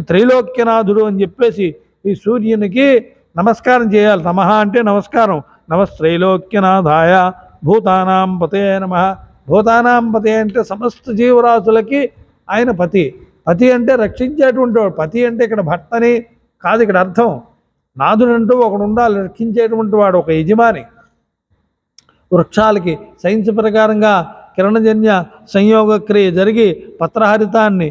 త్రైలోక్యనాథుడు అని చెప్పేసి ఈ సూర్యునికి నమస్కారం చేయాలి. నమః అంటే నమస్కారం. నమస్త్రైలోక్యనాథాయ భూతానాం పతే నమః. భూతానాం పతే అంటే సమస్త జీవరాశులకి ఆయన పతి. పతి అంటే రక్షించేటువంటి వాడు. పతి అంటే ఇక్కడ భర్తని కాదు ఇక్కడ అర్థం. నాథుడు అంటూ ఒకడు ఉండాలి, రక్షించేటువంటి వాడు, ఒక యజమాని. వృక్షాలకి సైన్స్ ప్రకారంగా కిరణజన్య సంయోగక్రియ జరిగి పత్రహరితాన్ని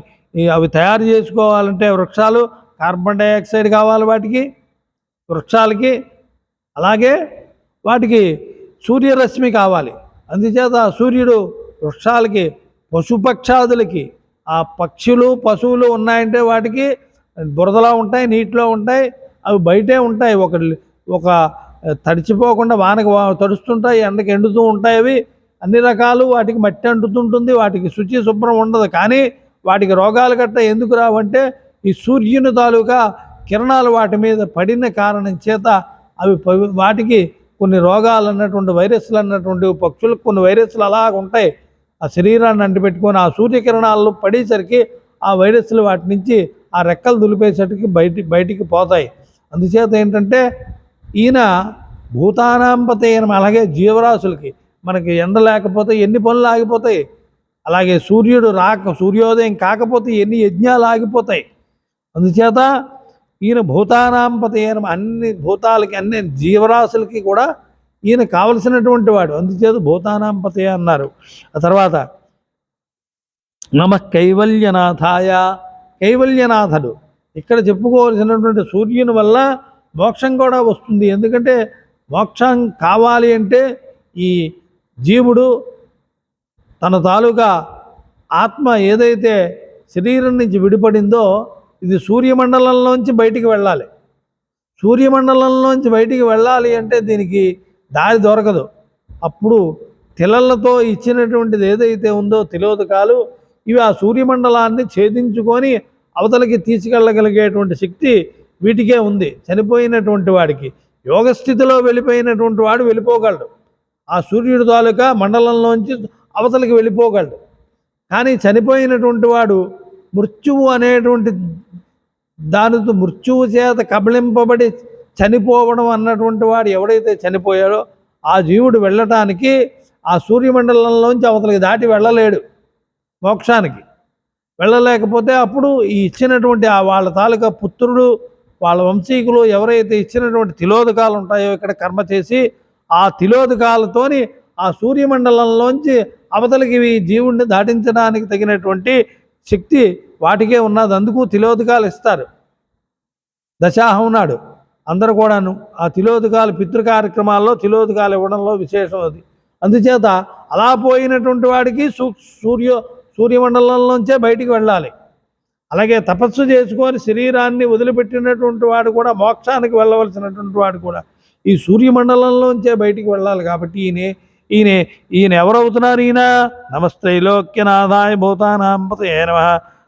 అవి తయారు చేసుకోవాలంటే వృక్షాలు కార్బన్ డైఆక్సైడ్ కావాలి వాటికి, వృక్షాలకి. అలాగే వాటికి సూర్యరశ్మి కావాలి. అందుచేత సూర్యుడు వృక్షాలకి, పశుపక్షాదులకి, ఆ పక్షులు పశువులు ఉన్నాయంటే వాటికి బురదలో ఉంటాయి, నీటిలో ఉంటాయి, అవి బయటే ఉంటాయి. ఒక తడిచిపోకుండా వానకు తడుస్తుంటాయి, ఎండకి ఎండుతూ ఉంటాయి. అవి అన్ని రకాలు. వాటికి మట్టి అంటుతుంటుంది, వాటికి శుచి శుభ్రం ఉండదు. కానీ వాటికి రోగాలు గట్ట ఎందుకు రావంటే ఈ సూర్యుని తాలూకా కిరణాలు వాటి మీద పడిన కారణం చేత అవి వాటికి కొన్ని రోగాలు అన్నటువంటి వైరస్లు అన్నటువంటి పక్షులకు కొన్ని వైరస్లు అలాగ ఉంటాయి. ఆ శరీరాన్ని అంటిపెట్టుకొని ఆ సూర్యకిరణాలు పడేసరికి ఆ వైరస్లు వాటి నుంచి ఆ రెక్కలు దులిపేసరికి బయటికి పోతాయి. అందుచేత ఏంటంటే ఈయన భూతానాంపతే. అలాగే జీవరాశులకి మనకి ఎండ లేకపోతే ఎన్ని పనులు ఆగిపోతాయి. అలాగే సూర్యోదయం కాకపోతే ఎన్ని యజ్ఞాలు ఆగిపోతాయి. అందుచేత ఈయన భూతానాంపతే. అన్ని భూతాలకి, అన్ని జీవరాశులకి కూడా ఈయన కావలసినటువంటి వాడు. అందుచేత భూతానాంపతే అన్నారు. ఆ తర్వాత నమః కైవల్యనాథాయ. కైవల్యనాథుడు ఇక్కడ చెప్పుకోవాల్సినటువంటి సూర్యుని వల్ల మోక్షం కూడా వస్తుంది. ఎందుకంటే మోక్షం కావాలి అంటే ఈ జీవుడు తన తాలూకా ఆత్మ ఏదైతే శరీరం నుంచి విడిపడిందో ఇది సూర్యమండలంలోంచి బయటికి వెళ్ళాలి. సూర్యమండలంలోంచి బయటికి వెళ్ళాలి అంటే దీనికి దారి దొరకదు. అప్పుడు తిలలతో ఇచ్చినటువంటిది ఏదైతే ఉందో తిలోదకాలు, ఇవి ఆ సూర్యమండలాన్ని ఛేదించుకొని అవతలకి తీసుకెళ్ళగలిగేటువంటి శక్తి వీటికే ఉంది. చనిపోయినటువంటి వాడికి యోగస్థితిలో వెళ్ళిపోయినటువంటి వాడు వెళ్ళిపోగలడు, ఆ సూర్యుడి తాలూకా మండలంలోంచి అవతలకి వెళ్ళిపోగలడు. కానీ చనిపోయినటువంటి వాడు మృత్యువు అనేటువంటి దానితో మృత్యువు చేత కబళింపబడి చనిపోవడం అన్నటువంటి వాడు ఎవడైతే చనిపోయాడో ఆ జీవుడు వెళ్ళటానికి ఆ సూర్యమండలంలోంచి అవతలకి దాటి వెళ్ళలేడు. మోక్షానికి వెళ్ళలేకపోతే అప్పుడు ఈ ఇచ్చినటువంటి వాళ్ళ తాలూకా పుత్రుడు, వాళ్ళ వంశీకులు ఎవరైతే ఇచ్చినటువంటి తిలోదకాలు ఉంటాయో ఇక్కడ కర్మ చేసి ఆ తిలోదకాలతోని ఆ సూర్యమండలంలోంచి అవతలికి ఈ జీవుణ్ణి దాటించడానికి తగినటువంటి శక్తి వాటికే ఉన్నది. అందుకు తిలోదకాలు ఇస్తారు. దశాహం నాడు అందరూ కూడాను ఆ తిలోదకాలు పితృ కార్యక్రమాల్లో తిలోదకాలు ఇవ్వడంలో విశేషం అది. అందుచేత అలా పోయినటువంటి వాడికి సూర్యమండలంలోంచే బయటికి వెళ్ళాలి. అలాగే తపస్సు చేసుకొని శరీరాన్ని వదిలిపెట్టినటువంటి వాడు కూడా మోక్షానికి వెళ్ళవలసినటువంటి వాడు కూడా ఈ సూర్యమండలంలోంచే బయటికి వెళ్ళాలి. కాబట్టి ఈయన ఎవరవుతున్నారు? ఈయన నమస్త్రైలోక్యనాథాయ భూతానాంపతే నమః.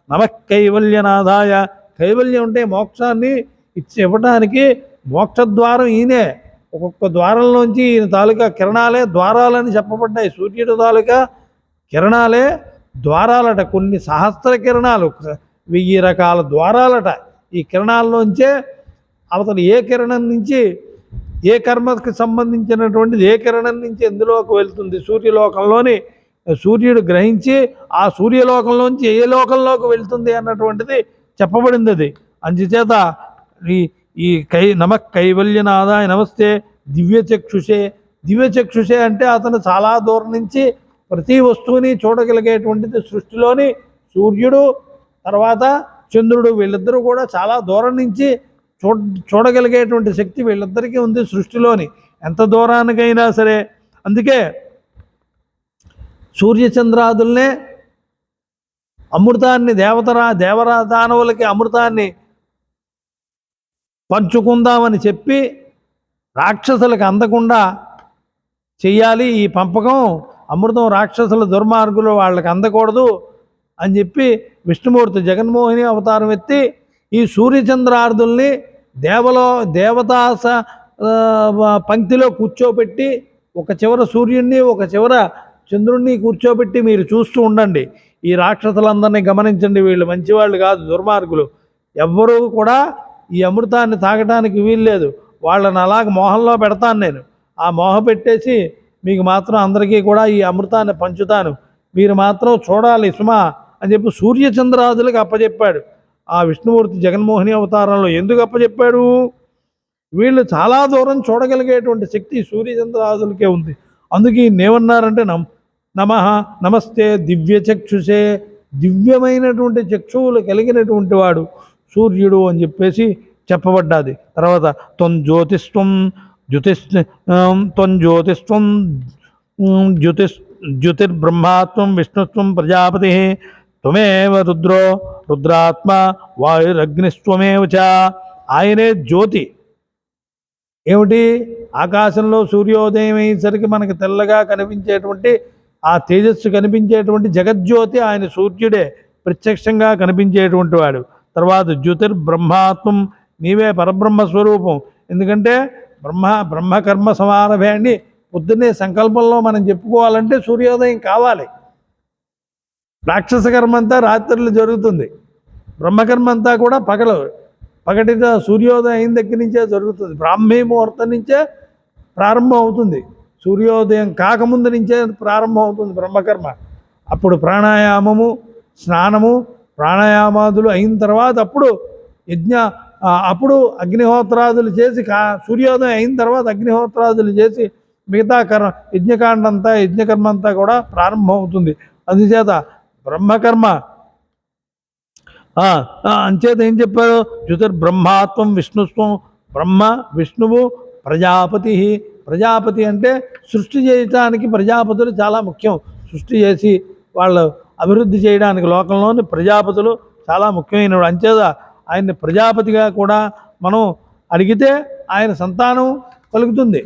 నమః కైవల్యనాథాయ. కైవల్యం అంటే మోక్షాన్ని ఇవ్వడానికి మోక్షద్వారం ఈయనే. ఒక్కొక్క ద్వారంలోంచి ఈయన తాలూకా కిరణాలే ద్వారాలని చెప్పబడ్డాయి. సూర్యుడి తాలూకా కిరణాలే ద్వారాలట. కొన్ని సహస్ర కిరణాలు, 1000 రకాల ద్వారాలట. ఈ కిరణాల్లోంచే అవతల ఏ కిరణం నుంచి ఏ కర్మకి సంబంధించినటువంటిది ఏ కిరణం నుంచి ఎందులోకి వెళ్తుంది, సూర్యలోకంలోని సూర్యుడు గ్రహించి ఆ సూర్యలోకంలోంచి ఏ లోకంలోకి వెళ్తుంది అన్నటువంటిది చెప్పబడింది. అది అందుచేత ఈ నమః కైవల్యనాథాయ నమస్తే దివ్యచక్షుషే. దివ్యచక్షుషే అంటే అతను చాలా దూరం నుంచి ప్రతి వస్తువుని చూడగలిగేటువంటిది. సృష్టిలోని సూర్యుడు తర్వాత చంద్రుడు వీళ్ళిద్దరూ కూడా చాలా దూరం నుంచి చూడగలిగేటువంటి శక్తి వీళ్ళిద్దరికీ ఉంది సృష్టిలోని, ఎంత దూరానికైనా సరే. అందుకే సూర్యచంద్రాదుల్నే అమృతాన్ని దేవదానవులకి అమృతాన్ని పంచుకుందామని చెప్పి రాక్షసులకు అందకుండా చెయ్యాలి. ఈ పంపకం అమృతం రాక్షసుల దుర్మార్గులు వాళ్ళకి అందకూడదు అని చెప్పి విష్ణుమూర్తి జగన్మోహిని అవతారం ఎత్తి ఈ సూర్యచంద్రార్ధుల్ని దేవతా పంక్తిలో కూర్చోబెట్టి ఒక చివర సూర్యుడిని ఒక చివర చంద్రుణ్ణి కూర్చోబెట్టి మీరు చూస్తూ ఉండండి. ఈ రాక్షసులందరినీ గమనించండి. వీళ్ళు మంచివాళ్ళు కాదు, దుర్మార్గులు. ఎవ్వరూ కూడా ఈ అమృతాన్ని తాగటానికి వీల్లేదు. వాళ్ళని అలాగ మోహంలో పెడతాను నేను. ఆ మోహ పెట్టేసి మీకు మాత్రం అందరికీ కూడా ఈ అమృతాన్ని పంచుతాను, మీరు మాత్రం చూడాలి సుమా అని చెప్పి సూర్యచంద్రాదులకు అప్పచెప్పాడు. ఆ విష్ణుమూర్తి జగన్మోహిని అవతారంలో ఎందుకు అప్పచెప్పాడు? వీళ్ళు చాలా దూరం చూడగలిగేటువంటి శక్తి సూర్యచంద్రాదులకే ఉంది. అందుకే ఏమన్నారంటే నమః నమస్తే దివ్య చక్షుషే, దివ్యమైనటువంటి చక్షువులు కలిగినటువంటి వాడు సూర్యుడు అని చెప్పేసి చెప్పబడ్డాది. తర్వాత త్వం జ్యోతిస్త్వం జ్యోతిస్త్వం జ్యోతిర్బ్రహ్మాత్వం విష్ణుత్వం ప్రజాపతి త్వమేవ రుద్రో రుద్రాత్మ వాయురగ్నిస్త్వమేవ చ. ఆయనే జ్యోతి. ఏమిటి? ఆకాశంలో సూర్యోదయం అయ్యేసరికి మనకు తెల్లగా కనిపించేటువంటి ఆ తేజస్సు కనిపించేటువంటి జగజ్యోతి ఆయన సూర్యుడే, ప్రత్యక్షంగా కనిపించేటువంటి వాడు. తర్వాత జ్యోతిర్బ్రహ్మాత్మం, నీవే పరబ్రహ్మ స్వరూపం. ఎందుకంటే బ్రహ్మకర్మ సమారభాన్ని పొద్దున్నే సంకల్పంలో మనం చెప్పుకోవాలంటే సూర్యోదయం కావాలి. రాక్షస కర్మ అంతా రాత్రులు జరుగుతుంది, బ్రహ్మకర్మ అంతా కూడా పగటిగా సూర్యోదయం అయిన దగ్గర నుంచే జరుగుతుంది. బ్రాహ్మీ ముహూర్తం నుంచే ప్రారంభం అవుతుంది, సూర్యోదయం కాకముందు నుంచే ప్రారంభం అవుతుంది బ్రహ్మకర్మ. అప్పుడు ప్రాణాయామము, స్నానము, ప్రాణాయామాదులు అయిన తర్వాత అప్పుడు అగ్నిహోత్రాదులు చేసి సూర్యోదయం అయిన తర్వాత అగ్నిహోత్రాదులు చేసి మిగతా యజ్ఞకర్మ అంతా కూడా ప్రారంభం అవుతుంది. అందుచేత బ్రహ్మకర్మ అంచేత ఏం చెప్పారు? జ్యోతిర్బ్రహ్మాత్వం విష్ణుత్వం, బ్రహ్మ విష్ణువు ప్రజాపతి. ప్రజాపతి అంటే సృష్టి చేయటానికి ప్రజాపతులు చాలా ముఖ్యం. సృష్టి చేసి వాళ్ళు అభివృద్ధి చేయడానికి లోకంలోని ప్రజాపతులు చాలా ముఖ్యమైన. అంచేత ఆయన్ని ప్రజాపతిగా కూడా మనం అడిగితే ఆయన సంతానం కలుగుతుంది.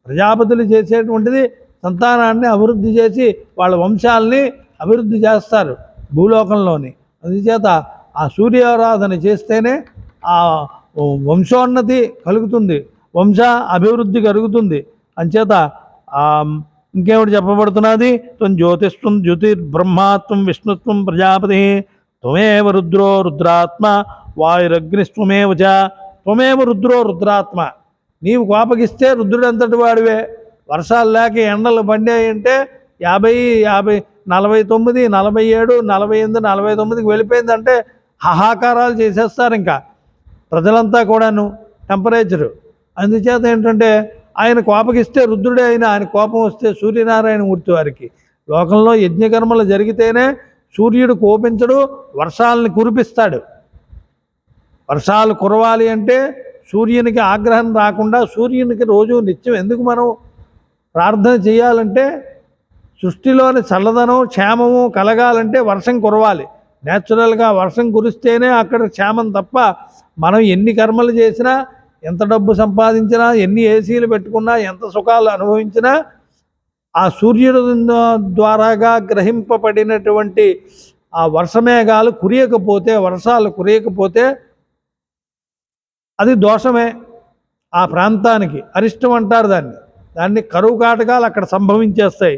ప్రజాపతులు చేసేటువంటిది సంతానాన్ని అభివృద్ధి చేసి వాళ్ళ వంశాలని అభివృద్ధి చేస్తారు భూలోకంలోని. అందుచేత ఆ సూర్యారాధన చేస్తేనే ఆ వంశోన్నతి కలుగుతుంది, వంశ అభివృద్ధి కలుగుతుంది. అంచేత ఇంకేమిటి చెప్పబడుతున్నది? త్వం జ్యోతిస్త్వం జ్యోతిర్బ్రహ్మాత్వం విష్ణుత్వం ప్రజాపతి త్వమేవ రుద్రో రుద్రాత్మ వాయురగ్నిస్త్వమేవ చ. త్వమేవ రుద్రో రుద్రాత్మ, నీవు కోపగిస్తే రుద్రుడు అంతటి వాడివే. వర్షాలు లేక ఎండలు పండాయంటే 50, 49, 47, 48, 49కి వెళ్ళిపోయిందంటే హాహాకారాలు చేసేస్తారు ఇంకా ప్రజలంతా కూడాను, టెంపరేచరు. అందుచేత ఏంటంటే ఆయన కోపగిస్తే రుద్రుడే అయినా, ఆయన కోపం వస్తే సూర్యనారాయణ మూర్తి వారికి. లోకంలో యజ్ఞకర్మలు జరిగితేనే సూర్యుడు కోపించడు, వర్షాలని కురిపిస్తాడు. వర్షాలు కురవాలి అంటే సూర్యునికి ఆగ్రహం రాకుండా సూర్యునికి రోజు నిత్యం ఎందుకు మనం ప్రార్థన చేయాలంటే సృష్టిలోని చల్లదనం క్షేమము కలగాలంటే వర్షం కురవాలి. న్యాచురల్గా వర్షం కురిస్తేనే అక్కడ క్షేమం తప్ప మనం ఎన్ని కర్మలు చేసినా, ఎంత డబ్బు సంపాదించినా, ఎన్ని ఏసీలు పెట్టుకున్నా, ఎంత సుఖాలు అనుభవించినా ఆ సూర్యుడు ద్వారాగా గ్రహింపబడినటువంటి ఆ వర్షమేఘాలు కురియకపోతే, వర్షాలు కురియకపోతే అది దోషమే. ఆ ప్రాంతానికి అరిష్టం అంటారు దాన్ని కరువు కాటకాలు అక్కడ సంభవించేస్తాయి.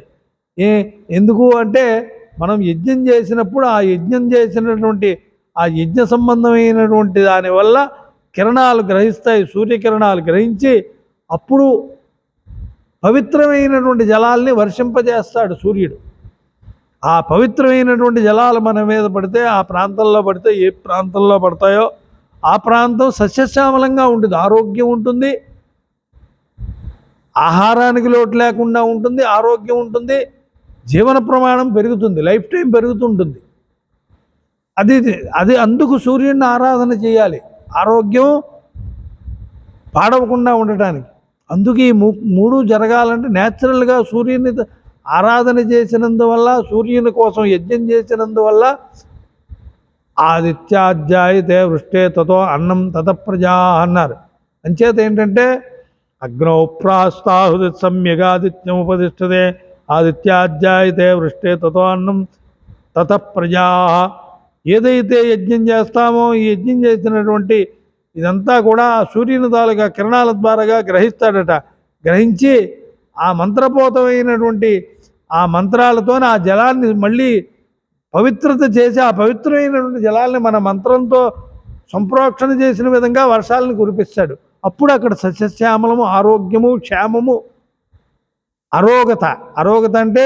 ఎందుకు అంటే మనం యజ్ఞం చేసినప్పుడు ఆ యజ్ఞం చేసినటువంటి ఆ యజ్ఞ సంబంధమైనటువంటి దానివల్ల కిరణాలు గ్రహిస్తాయి, సూర్యకిరణాలు గ్రహించి అప్పుడు పవిత్రమైనటువంటి జలాల్ని వర్షింపజేస్తాడు సూర్యుడు. ఆ పవిత్రమైనటువంటి జలాలు మన మీద పడితే, ఆ ప్రాంతంలో పడితే, ఏ ప్రాంతంలో పడతాయో ఆ ప్రాంతం సస్యశ్యామలంగా ఉంటుంది, ఆరోగ్యం ఉంటుంది, ఆహారానికి లోటు లేకుండా ఉంటుంది, ఆరోగ్యం ఉంటుంది, జీవన ప్రమాణం పెరుగుతుంది, లైఫ్ టైం పెరుగుతుంటుంది. అది అందుకు సూర్యుడిని ఆరాధన చేయాలి, ఆరోగ్యం పాడవకుండా ఉండటానికి. అందుకు ఈ మూడు జరగాలంటే న్యాచురల్గా సూర్యుని ఆరాధన చేసినందువల్ల, సూర్యుని కోసం యజ్ఞం చేసినందువల్ల ఆదిత్యాధ్యాయితే వృష్టే తతో అన్నం తత ప్రజా అన్నారు. అంచేత ఏంటంటే అగ్నౌ ప్రాస్తాహుతి సమ్యగాదిత్యం ఉపదిష్టతే ఆదిత్యాధ్యాయితే వృష్టే తతో అన్నం తత ప్రజా. ఏదైతే యజ్ఞం చేస్తామో ఈ యజ్ఞం చేసినటువంటి ఇదంతా కూడా సూర్యుని తాలూకా కిరణాల ద్వారాగా గ్రహిస్తాడట. గ్రహించి ఆ మంత్రపోతమైనటువంటి ఆ మంత్రాలతో ఆ జలాన్ని మళ్ళీ పవిత్రత చేసి ఆ పవిత్రమైనటువంటి జలాల్ని మన మంత్రంతో సంప్రోక్షణ చేసిన విధంగా వర్షాలను కురిపిస్తాడు. అప్పుడు అక్కడ సస్యశ్యామలము, ఆరోగ్యము, క్షేమము, అరోగత అంటే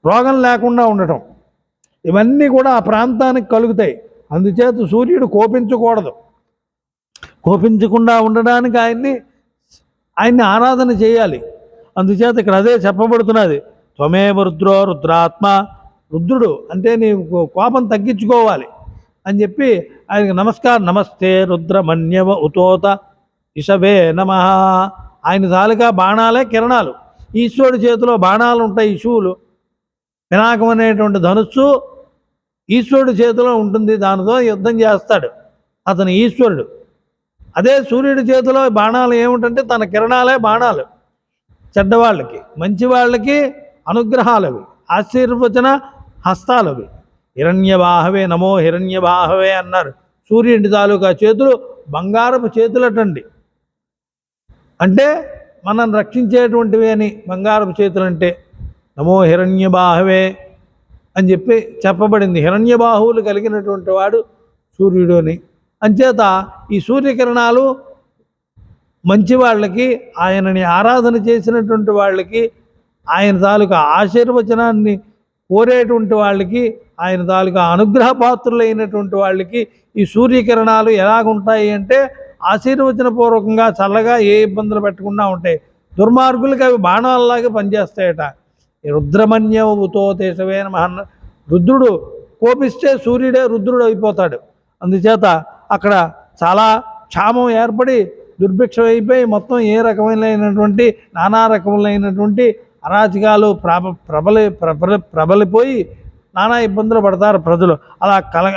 రోగం లేకుండా ఉండటం, ఇవన్నీ కూడా ఆ ప్రాంతానికి కలుగుతాయి. అందుచేత సూర్యుడు కోపించకూడదు. కోపించకుండా ఉండడానికి ఆయన్ని ఆరాధన చేయాలి. అందుచేత ఇక్కడ అదే చెప్పబడుతున్నది. త్వమేవ రుద్రో రుద్రాత్మ, రుద్రుడు అంటే నీవు కోపం తగ్గించుకోవాలి అని చెప్పి ఆయనకి నమస్కారం. నమస్తే రుద్రమన్యవ ఉతోత ఇషవే నమ. ఆయన తాలూకా బాణాలే కిరణాలు. ఈశ్వరుడి చేతిలో బాణాలు ఉంటాయి, ఇషువులు. పినాకం అనేటువంటి ధనుస్సు ఈశ్వరుడి చేతిలో ఉంటుంది, దానితో యుద్ధం చేస్తాడు అతను ఈశ్వరుడు. అదే సూర్యుడి చేతిలో బాణాలు ఏమిటంటే తన కిరణాలే బాణాలు. చెడ్డవాళ్ళకి, మంచి వాళ్ళకి అనుగ్రహాలు అవి, ఆశీర్వచన హస్తాలు అవి. హిరణ్యవాహవే నమో హిరణ్యవాహవే అన్నారు. సూర్యుడి తాలూకా చేతులు బంగారపు చేతులటండి. అంటే మనం రక్షించేటువంటివి అని బంగారపు చేతులు అంటే నమో హిరణ్యబాహవే అని చెప్పి చెప్పబడింది. హిరణ్యబాహువులు కలిగినటువంటి వాడు సూర్యుడు అని. అంచేత ఈ సూర్యకిరణాలు మంచి వాళ్ళకి, ఆయనని ఆరాధన చేసినటువంటి వాళ్ళకి, ఆయన తాలూకా ఆశీర్వచనాన్ని కోరేటువంటి వాళ్ళకి, ఆయన తాలూకా అనుగ్రహ పాత్రులైనటువంటి వాళ్ళకి ఈ సూర్యకిరణాలు ఎలాగుంటాయి అంటే ఆశీర్వచనపూర్వకంగా చల్లగా ఏ ఇబ్బందులు పెట్టకుండా ఉంటాయి. దుర్మార్గులకి అవి బాణాలలాగా పనిచేస్తాయట. రుద్రమన్యవుతో దేశవే నమః. రుద్రుడు కోపిస్తే సూర్యుడే రుద్రుడు అయిపోతాడు. అందుచేత అక్కడ చాలా క్షామం ఏర్పడి దుర్భిక్షం అయిపోయి మొత్తం ఏ రకమైనటువంటి నానా రకములైనటువంటి అరాచకాలు ప్రబలిపోయి నానా ఇబ్బందులు పడతారు ప్రజలు.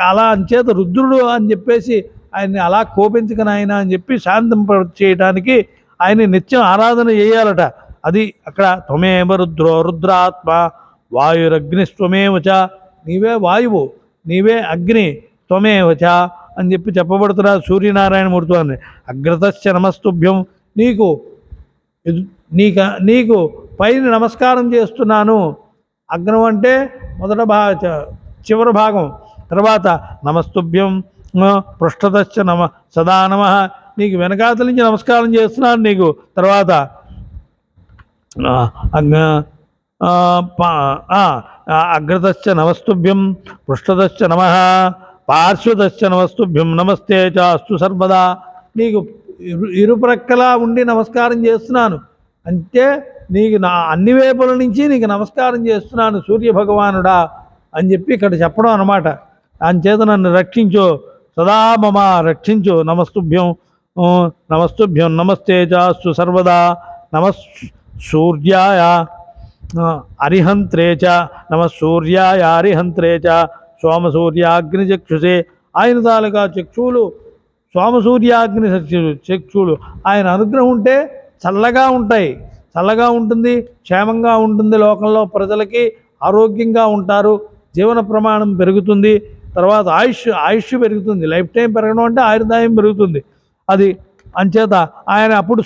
అలా అంచేత రుద్రుడు అని చెప్పేసి ఆయన్ని అలా కోపించకని ఆయన అని చెప్పి శాంతింప చేయడానికి ఆయన్ని నిత్యం ఆరాధన చేయాలట. అది అక్కడ త్వమేవ రుద్రో రుద్రాత్మ వాయురగ్నిస్త్వమేవచ. నీవే వాయువు, నీవే అగ్ని, త్వమేవచ అని చెప్పి చెప్పబడుతున్నారు సూర్యనారాయణమూర్తి అని. అగ్రతశ్చ నమస్తుభ్యం. నీకు పైన నమస్కారం చేస్తున్నాను. అగ్నం అంటే చివరి భాగం. తర్వాత నమస్తుభ్యం పృష్ఠతశ్చ సదా నమ. నీకు వెనకాతల నుంచి నమస్కారం చేస్తున్నాను నీకు. తర్వాత అగ్రతశ్చ నమస్తుభ్యం పృష్ఠతశ్చ నమ పార్శ్వతశ్చ నమస్తుభ్యం నమస్తే చాస్తు సర్వదా. నీకు ఇరుప్రక్కలా ఉండి నమస్కారం చేస్తున్నాను అంటే నీకు నా అన్ని వైపుల నుంచి నీకు నమస్కారం చేస్తున్నాను సూర్యభగవానుడా అని చెప్పి ఇక్కడ చెప్పడం అన్నమాట. అంచేత నన్ను రక్షించు, సదా మమ రక్షించు. నమస్తుభ్యం నమస్తే చాస్తు సర్వదా. సూర్యాయ అరిహంత్రే చ సూర్యాయ అరిహంత్రే చ సోమసూర్యాగ్నిచక్షుషే. ఆయన తాలూకా చక్షువులు సోమసూర్యాగ్ని చక్షువులు. ఆయన అనుగ్రహం ఉంటే చల్లగా ఉంటాయి, చల్లగా ఉంటుంది, క్షేమంగా ఉంటుంది. లోకంలో ప్రజలకి ఆరోగ్యంగా ఉంటారు, జీవన ప్రమాణం పెరుగుతుంది. తర్వాత ఆయుష్ పెరుగుతుంది. లైఫ్ టైం పెరగడం అంటే ఆయుర్దాయం పెరుగుతుంది. అది అంచేత ఆయన అప్పుడు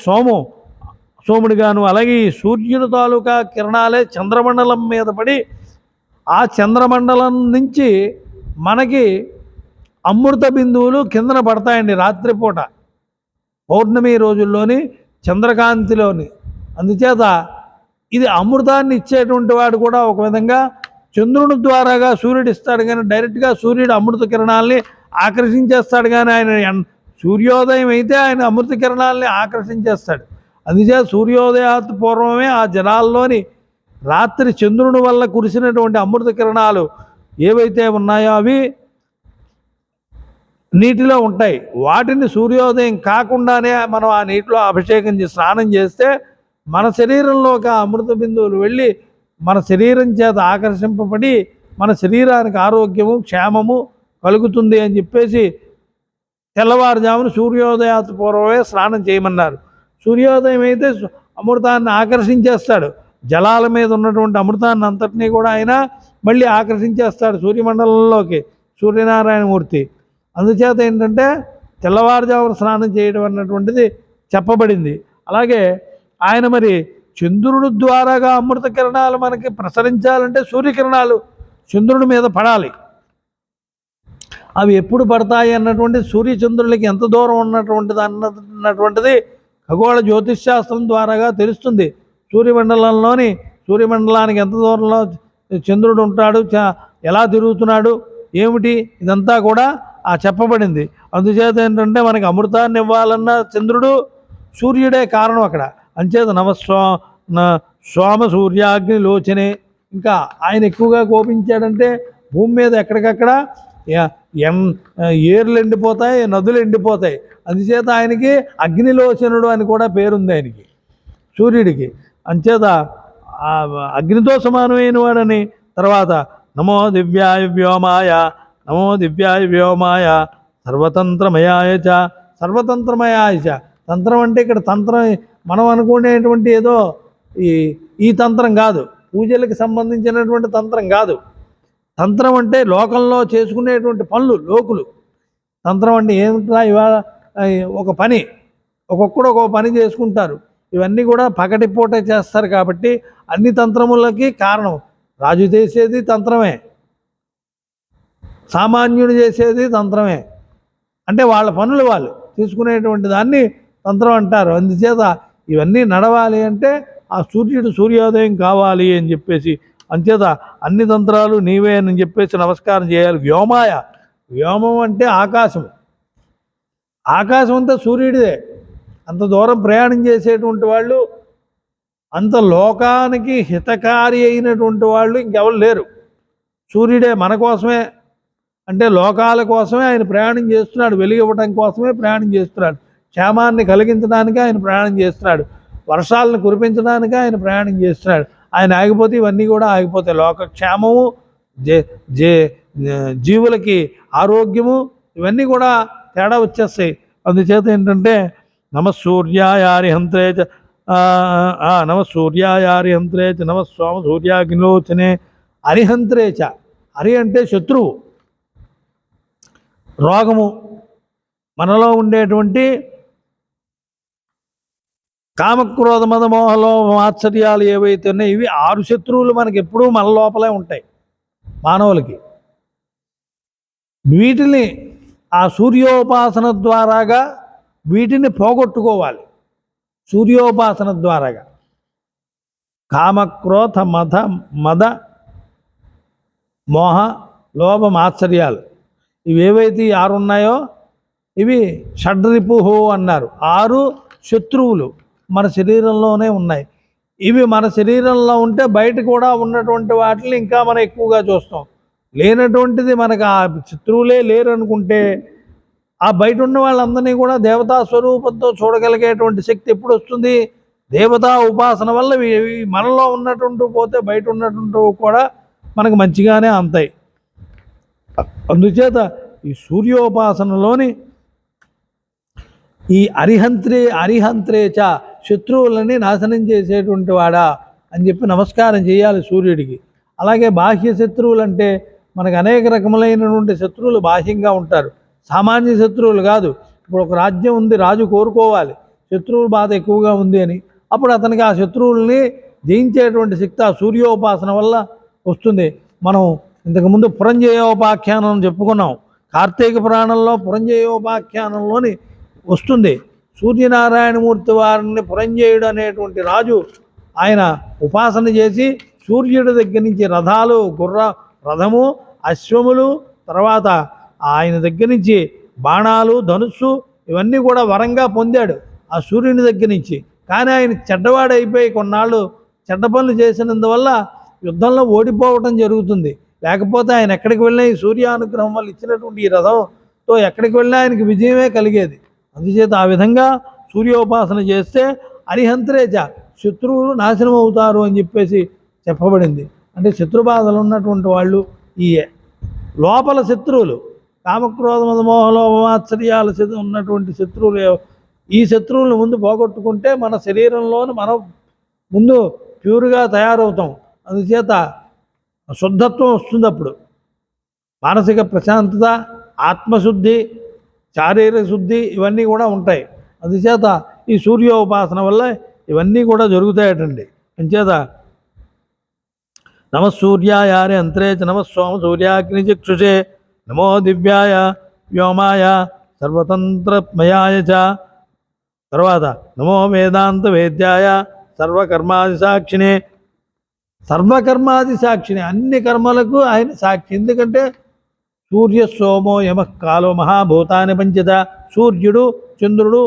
సోముడిగాను. అలాగే ఈ సూర్యుని తాలూకా కిరణాలే చంద్రమండలం మీద పడి ఆ చంద్రమండలం నుంచి మనకి అమృత బిందువులు కిందన పడతాయండి రాత్రిపూట పౌర్ణమి రోజుల్లోని చంద్రకాంతిలోని. అందుచేత ఇది అమృతాన్ని ఇచ్చేటువంటి వాడు కూడా ఒక విధంగా చంద్రుని ద్వారాగా సూర్యుడు ఇస్తాడు, కానీ డైరెక్ట్గా సూర్యుడు అమృత కిరణాలని ఆకర్షించేస్తాడు. కానీ ఆయన సూర్యోదయం అయితే ఆయన అమృత కిరణాలని ఆకర్షించేస్తాడు. అందుచేత సూర్యోదయాత్ పూర్వమే ఆ జలాల్లోని రాత్రి చంద్రుని వల్ల కురిసినటువంటి అమృత కిరణాలు ఏవైతే ఉన్నాయో అవి నీటిలో ఉంటాయి. వాటిని సూర్యోదయం కాకుండానే మనం ఆ నీటిలో అభిషేకం చేసి స్నానం చేస్తే మన శరీరంలోకి ఆ అమృత బిందువులు వెళ్ళి మన శరీరం చేత ఆకర్షింపబడి మన శరీరానికి ఆరోగ్యము క్షేమము కలుగుతుంది అని చెప్పేసి తెల్లవారుజామున సూర్యోదయాత్ పూర్వమే స్నానం చేయమన్నారు. సూర్యోదయం అయితే అమృతాన్ని ఆకర్షించేస్తాడు. జలాల మీద ఉన్నటువంటి అమృతాన్ని అంతటినీ కూడా ఆయన మళ్ళీ ఆకర్షించేస్తాడు సూర్యమండలంలోకి సూర్యనారాయణమూర్తి. అందుచేత ఏంటంటే తెల్లవారుజామున స్నానం చేయడం అన్నటువంటిది చెప్పబడింది. అలాగే ఆయన మరి చంద్రుడి ద్వారాగా అమృత కిరణాలు మనకి ప్రసరించాలంటే సూర్యకిరణాలు చంద్రుడి మీద పడాలి. అవి ఎప్పుడు పడతాయి అన్నటువంటి సూర్యచంద్రులకి ఎంత దూరం అన్నటువంటిది ఖగోళ జ్యోతిష్ శాస్త్రం ద్వారాగా తెలుస్తుంది. సూర్యమండలానికి ఎంత దూరంలో చంద్రుడు ఉంటాడు, ఎలా తిరుగుతున్నాడు, ఏమిటి, ఇదంతా కూడా చెప్పబడింది. అందుచేత ఏంటంటే మనకి అమృతాన్ని ఇవ్వాలన్న చంద్రుడు సూర్యుడే కారణం అక్కడ. అంచేత సోమ సూర్యాగ్ని లోచనే. ఇంకా ఆయన ఎక్కువగా కోపించాడంటే భూమి మీద ఎక్కడికక్కడ ఏర్లు ఎండిపోతాయి, నదులు ఎండిపోతాయి. అందుచేత ఆయనకి అగ్నిలోచనుడు అని కూడా పేరుంది ఆయనకి, సూర్యుడికి. అంచేత అగ్నితో సమానమైన వాడని. తర్వాత నమో దివ్యాయ వ్యోమాయ, నమో దివ్యాయ వ్యోమాయ సర్వతంత్రమయాయ చ, సర్వతంత్రమయాయ చ. తంత్రం అంటే ఇక్కడ తంత్రం మనం అనుకునేటువంటి ఏదో ఈ తంత్రం కాదు, పూజలకు సంబంధించినటువంటి తంత్రం కాదు. తంత్రం అంటే లోకంలో చేసుకునేటువంటి పనులు, లోకులు. తంత్రం అంటే ఏమిట్రా, ఇవాళ ఒక పని, ఒక్కొక్కడు ఒక పని చేసుకుంటారు. ఇవన్నీ కూడా పగటిపూట చేస్తారు. కాబట్టి అన్ని తంత్రములకి కారణం రాజు చేసేది తంత్రమే, సామాన్యుడు చేసేది తంత్రమే. అంటే వాళ్ళ పనులు వాళ్ళు తీసుకునేటువంటి దాన్ని తంత్రం అంటారు. అందుచేత ఇవన్నీ నడవాలి అంటే ఆ సూర్యోదయం కావాలి అని చెప్పేసి, అంచేత అన్ని తంత్రాలు నీవే అని చెప్పేసి నమస్కారం చేయాలి. వ్యోమాయ, వ్యోమం అంటే ఆకాశం. ఆకాశం అంతా సూర్యుడిదే. అంత దూరం ప్రయాణం చేసేటువంటి వాళ్ళు, అంత లోకానికి హితకారి అయినటువంటి వాళ్ళు ఇంకెవరు లేరు. సూర్యుడే మన కోసమే, అంటే లోకాల కోసమే ఆయన ప్రయాణం చేస్తున్నాడు. వెలుగివ్వటం కోసమే ప్రయాణం చేస్తున్నాడు. క్షేమాన్ని కలిగించడానికి ఆయన ప్రయాణం చేస్తున్నాడు. వర్షాలను కురిపించడానికి ఆయన ప్రయాణం చేస్తున్నాడు. ఆయన ఆగిపోతే ఇవన్నీ కూడా ఆగిపోతాయి. లోకక్షేమము, జీవులకి ఆరోగ్యము, ఇవన్నీ కూడా తేడా వచ్చేస్తాయి. అందుచేత ఏంటంటే నమస్సూర్యాయ హరిహంత్రే చ, నమస్సూర్యాయ హరిహంత్రే చ, నమస్సోమ సూర్యాగ్నిలోచనే హరిహంత్రే చ. హరి అంటే శత్రువు, రోగము, మనలో ఉండేటువంటి కామక్రోధ మద మోహలోభ మాత్సర్యాలు ఏవైతే ఉన్నాయో ఇవి 6 శత్రువులు మనకి ఎప్పుడూ మన లోపలే ఉంటాయి మానవులకి. వీటిని ఆ సూర్యోపాసన ద్వారాగా వీటిని పోగొట్టుకోవాలి. సూర్యోపాసన ద్వారాగా కామక్రోధ మద మోహ లోభ మాత్సర్యాలు ఇవేవైతే 6 ఉన్నాయో ఇవి షడ్రిపుహు అన్నారు. 6 శత్రువులు మన శరీరంలోనే ఉన్నాయి. ఇవి మన శరీరంలో ఉంటే బయట కూడా ఉన్నటువంటి వాటిని ఇంకా మనం ఎక్కువగా చూస్తాం. లేనటువంటిది మనకు ఆ శత్రువులే లేరు అనుకుంటే ఆ బయట ఉన్న వాళ్ళందరినీ కూడా దేవతా స్వరూపంతో చూడగలిగేటువంటి శక్తి ఎప్పుడు వస్తుంది? దేవతా ఉపాసన వల్ల మనలో ఉన్నటువంటి పోతే బయట ఉన్నటువంటి కూడా మనకు మంచిగానే అంతాయి. అందుచేత ఈ సూర్యోపాసనలోని ఈ అరిహంత్రేచ శత్రువులని నాశనం చేసేటువంటి వాడా అని చెప్పి నమస్కారం చేయాలి సూర్యుడికి. అలాగే బాహ్య శత్రువులు అంటే మనకు అనేక రకములైనటువంటి శత్రువులు బాహ్యంగా ఉంటారు, సామాన్య శత్రువులు కాదు. ఇప్పుడు ఒక రాజ్యం ఉంది, రాజు కోరుకోవాలి శత్రువుల బాధ ఎక్కువగా ఉంది అని. అప్పుడు అతనికి ఆ శత్రువుల్ని జయించేటువంటి శక్తి ఆ సూర్యోపాసన వల్ల వస్తుంది. మనం ఇంతకుముందు పురంజయోపాఖ్యానం చెప్పుకున్నాం. కార్తీక పురాణంలో పురంజయోపాఖ్యానంలోని వస్తుంది. సూర్యనారాయణమూర్తి వారిని పురంజయుడు అనేటువంటి రాజు ఆయన ఉపాసన చేసి సూర్యుడి దగ్గర నుంచి రథాలు, రథము, అశ్వములు, తర్వాత ఆయన దగ్గర నుంచి బాణాలు, ధనుస్సు ఇవన్నీ కూడా వరంగా పొందాడు ఆ సూర్యుని దగ్గర నుంచి. కానీ ఆయన చెడ్డవాడైపోయి కొన్నాళ్ళు చెడ్డ పనులు చేసినందువల్ల యుద్ధంలో ఓడిపోవటం జరుగుతుంది. లేకపోతే ఆయన ఎక్కడికి వెళ్ళినా ఈ సూర్యానుగ్రహం వల్ల ఇచ్చినటువంటి ఈ రథంతో ఎక్కడికి వెళ్ళినా ఆయనకి విజయమే కలిగేది. అందుచేత ఆ విధంగా సూర్యోపాసన చేస్తే అరిహంత్రేచ శత్రువులు నాశనం అవుతారు అని చెప్పేసి చెప్పబడింది. అంటే శత్రుబాధలు ఉన్నటువంటి వాళ్ళు ఈ లోపల శత్రువులు, కామక్రోధ మదమోహలోభమాత్సర్యాల ఉన్నటువంటి శత్రువులు, ఈ శత్రువులను ముందు పోగొట్టుకుంటే మన శరీరంలోని మనం ముందు ప్యూర్గా తయారవుతాం. అందుచేత శుద్ధత్వం వస్తుంది. అప్పుడు మానసిక ప్రశాంతత, ఆత్మశుద్ధి, శారీరక శుద్ధి ఇవన్నీ కూడా ఉంటాయి. అందుచేత ఈ సూర్యోపాసన వల్ల ఇవన్నీ కూడా జరుగుతాయటండి. అంచేత నమ సూర్యాయారే అంతరే చ నమ సోమ సూర్యాగ్నిచక్షుషే నమో దివ్యాయ వ్యోమాయ సర్వతంత్రమయాయ చ. తర్వాత నమో వేదాంత వేద్యాయ సర్వకర్మాది సాక్షినే. సర్వకర్మాది సాక్షిని, అన్ని కర్మలకు ఆయన సాక్షి. ఎందుకంటే సూర్య సోమో యమ కాలో మహాభూతాన్ని పంచద. సూర్యుడు, చంద్రుడు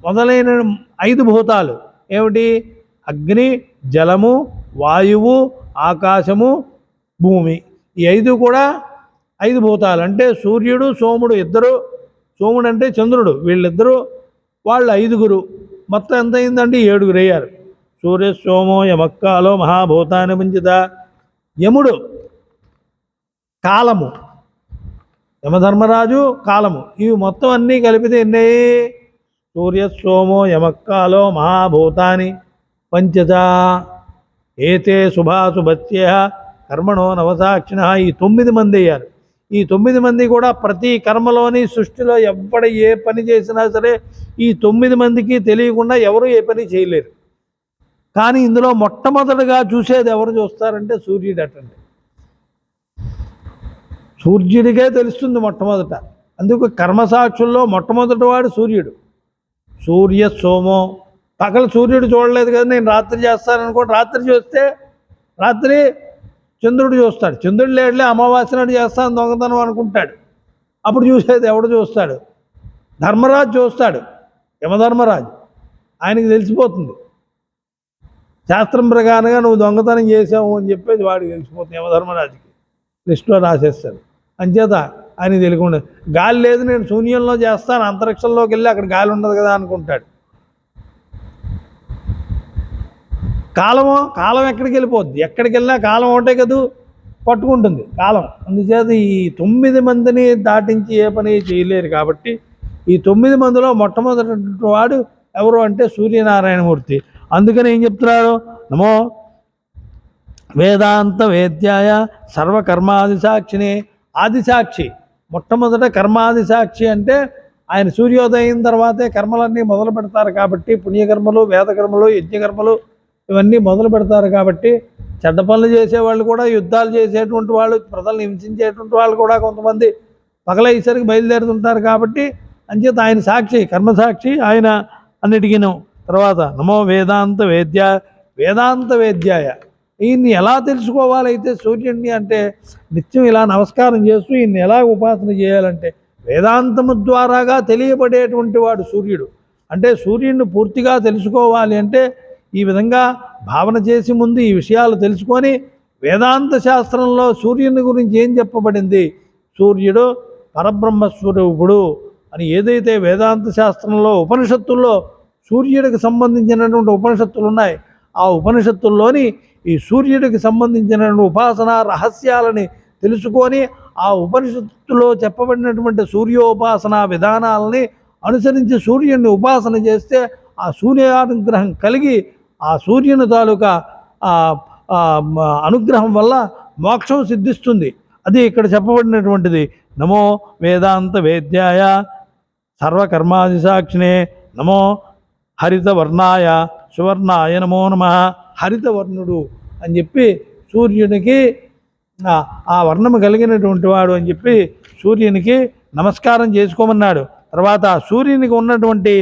మొదలైన 5 భూతాలు ఏమిటి? అగ్ని, జలము, వాయువు, ఆకాశము, భూమి. ఈ 5 కూడా 5 భూతాలు. అంటే సూర్యుడు, సోముడు ఇద్దరు, సోముడు అంటే చంద్రుడు, వీళ్ళిద్దరూ వాళ్ళు 5గురు. మొత్తం ఎంత అయిందండి? 7గురు అయ్యారు. సూర్య సోమో యమక్కాలో మహాభూతాన్ని పంచద. యముడు కాలము, యమధర్మరాజు కాలము, ఇవి మొత్తం అన్నీ కలిపితే ఎన్ని? సూర్య సోమో యమక్కాలో మహాభూతాని పంచద. ఏతే శుభాశుభత్య కర్మణో నవసాక్షిణ. ఈ 9 మంది అయ్యారు. ఈ 9 మంది కూడా ప్రతి కర్మలోని సృష్టిలో ఎవ్వడ ఏ పని చేసినా సరే ఈ 9 మందికి తెలియకుండా ఎవరు ఏ పని చేయలేరు. కానీ ఇందులో మొట్టమొదటిగా చూసేది ఎవరు చూస్తారంటే సూర్యుడు అటండి. సూర్యుడికే తెలుస్తుంది మొట్టమొదట. అందుకు కర్మసాక్షుల్లో మొట్టమొదటి వాడు సూర్యుడు. సూర్య సోమో. పగలు సూర్యుడు చూడలేదు కదా, నేను రాత్రి చేస్తాననుకోండి, రాత్రి చూస్తే రాత్రి చంద్రుడు చూస్తాడు. చంద్రుడు లేట్లే అమావాస్య నాడు చేస్తాను దొంగతనం అనుకుంటాడు. అప్పుడు చూసేది ఎవడు చూస్తాడు? ధర్మరాజు చూస్తాడు, యమధర్మరాజు. ఆయనకి తెలిసిపోతుంది శాస్త్రం ప్రకారంగా నువ్వు దొంగతనం చేసావు అని చెప్పేది వాడికి తెలిసిపోతుంది. యమధర్మరాజుకి లిస్టులో రాసేస్తాడు. అంచేత ఆయనకి తెలియకుండా గాలి లేదు, నేను శూన్యంలో చేస్తాను, అంతరిక్షంలోకి వెళ్ళి అక్కడ గాలి ఉండదు కదా అనుకుంటాడు. కాలం ఎక్కడికి వెళ్ళిపోద్ది? ఎక్కడికి వెళ్ళినా కాలం ఒకటే కదూ పట్టుకుంటుంది కాలం. అందుచేత ఈ 9 మందిని దాటించి ఏ పని చేయలేరు. కాబట్టి ఈ 9 మందిలో మొట్టమొదటి వాడు ఎవరు అంటే సూర్యనారాయణమూర్తి. అందుకని ఏం చెప్తున్నారు? నమో వేదాంత వేద్యాయ సర్వకర్మాది సాక్షిని. ఆదిసాక్షి, మొట్టమొదట కర్మాది సాక్షి అంటే ఆయన సూర్యోదయం తర్వాతే కర్మలన్నీ మొదలు పెడతారు. కాబట్టి పుణ్యకర్మలు, వేదకర్మలు, యజ్ఞకర్మలు ఇవన్నీ మొదలు పెడతారు. కాబట్టి చెడ్డ పనులు చేసేవాళ్ళు కూడా, యుద్ధాలు చేసేటువంటి వాళ్ళు, ప్రజలను హింసించేటువంటి వాళ్ళు కూడా కొంతమంది పగలయ్యేసరికి బయలుదేరుతుంటారు. కాబట్టి అంచేత ఆయన సాక్షి, కర్మసాక్షి ఆయన అన్నిటికీను. తర్వాత నమో వేదాంత వేద్యాయ. ఈయన్ని ఎలా తెలుసుకోవాలైతే సూర్యుడిని అంటే నిత్యం ఇలా నమస్కారం చేస్తూ ఈయన్ని ఎలా ఉపాసన చేయాలంటే వేదాంతము ద్వారాగా తెలియబడేటువంటి వాడు సూర్యుడు. అంటే సూర్యుడిని పూర్తిగా తెలుసుకోవాలి అంటే ఈ విధంగా భావన చేసి ముందు ఈ విషయాలు తెలుసుకొని వేదాంత శాస్త్రంలో సూర్యుని గురించి ఏం చెప్పబడింది, సూర్యుడు పరబ్రహ్మస్వరూపుడు అని ఏదైతే వేదాంత శాస్త్రంలో ఉపనిషత్తుల్లో సూర్యుడికి సంబంధించినటువంటి ఉపనిషత్తులు ఉన్నాయి, ఆ ఉపనిషత్తుల్లోని ఈ సూర్యుడికి సంబంధించినటువంటి ఉపాసన రహస్యాలని తెలుసుకొని ఆ ఉపనిషత్తులో చెప్పబడినటువంటి సూర్యోపాసన విధానాలని అనుసరించి సూర్యుడిని ఉపాసన చేస్తే ఆ సూర్యానుగ్రహం కలిగి ఆ సూర్యుని తాలూకా అనుగ్రహం వల్ల మోక్షం సిద్ధిస్తుంది. అది ఇక్కడ చెప్పబడినటువంటిది. నమో వేదాంత వేద్యాయ సర్వకర్మాది సాక్షినే నమో హరితవర్ణాయ సువర్ణాయ నమో నమః. హరితవర్ణుడు అని చెప్పి సూర్యునికి ఆ వర్ణము కలిగినటువంటి వాడు అని చెప్పి సూర్యునికి నమస్కారం చేసుకోమన్నాడు. తర్వాత సూర్యునికి ఉన్నటువంటి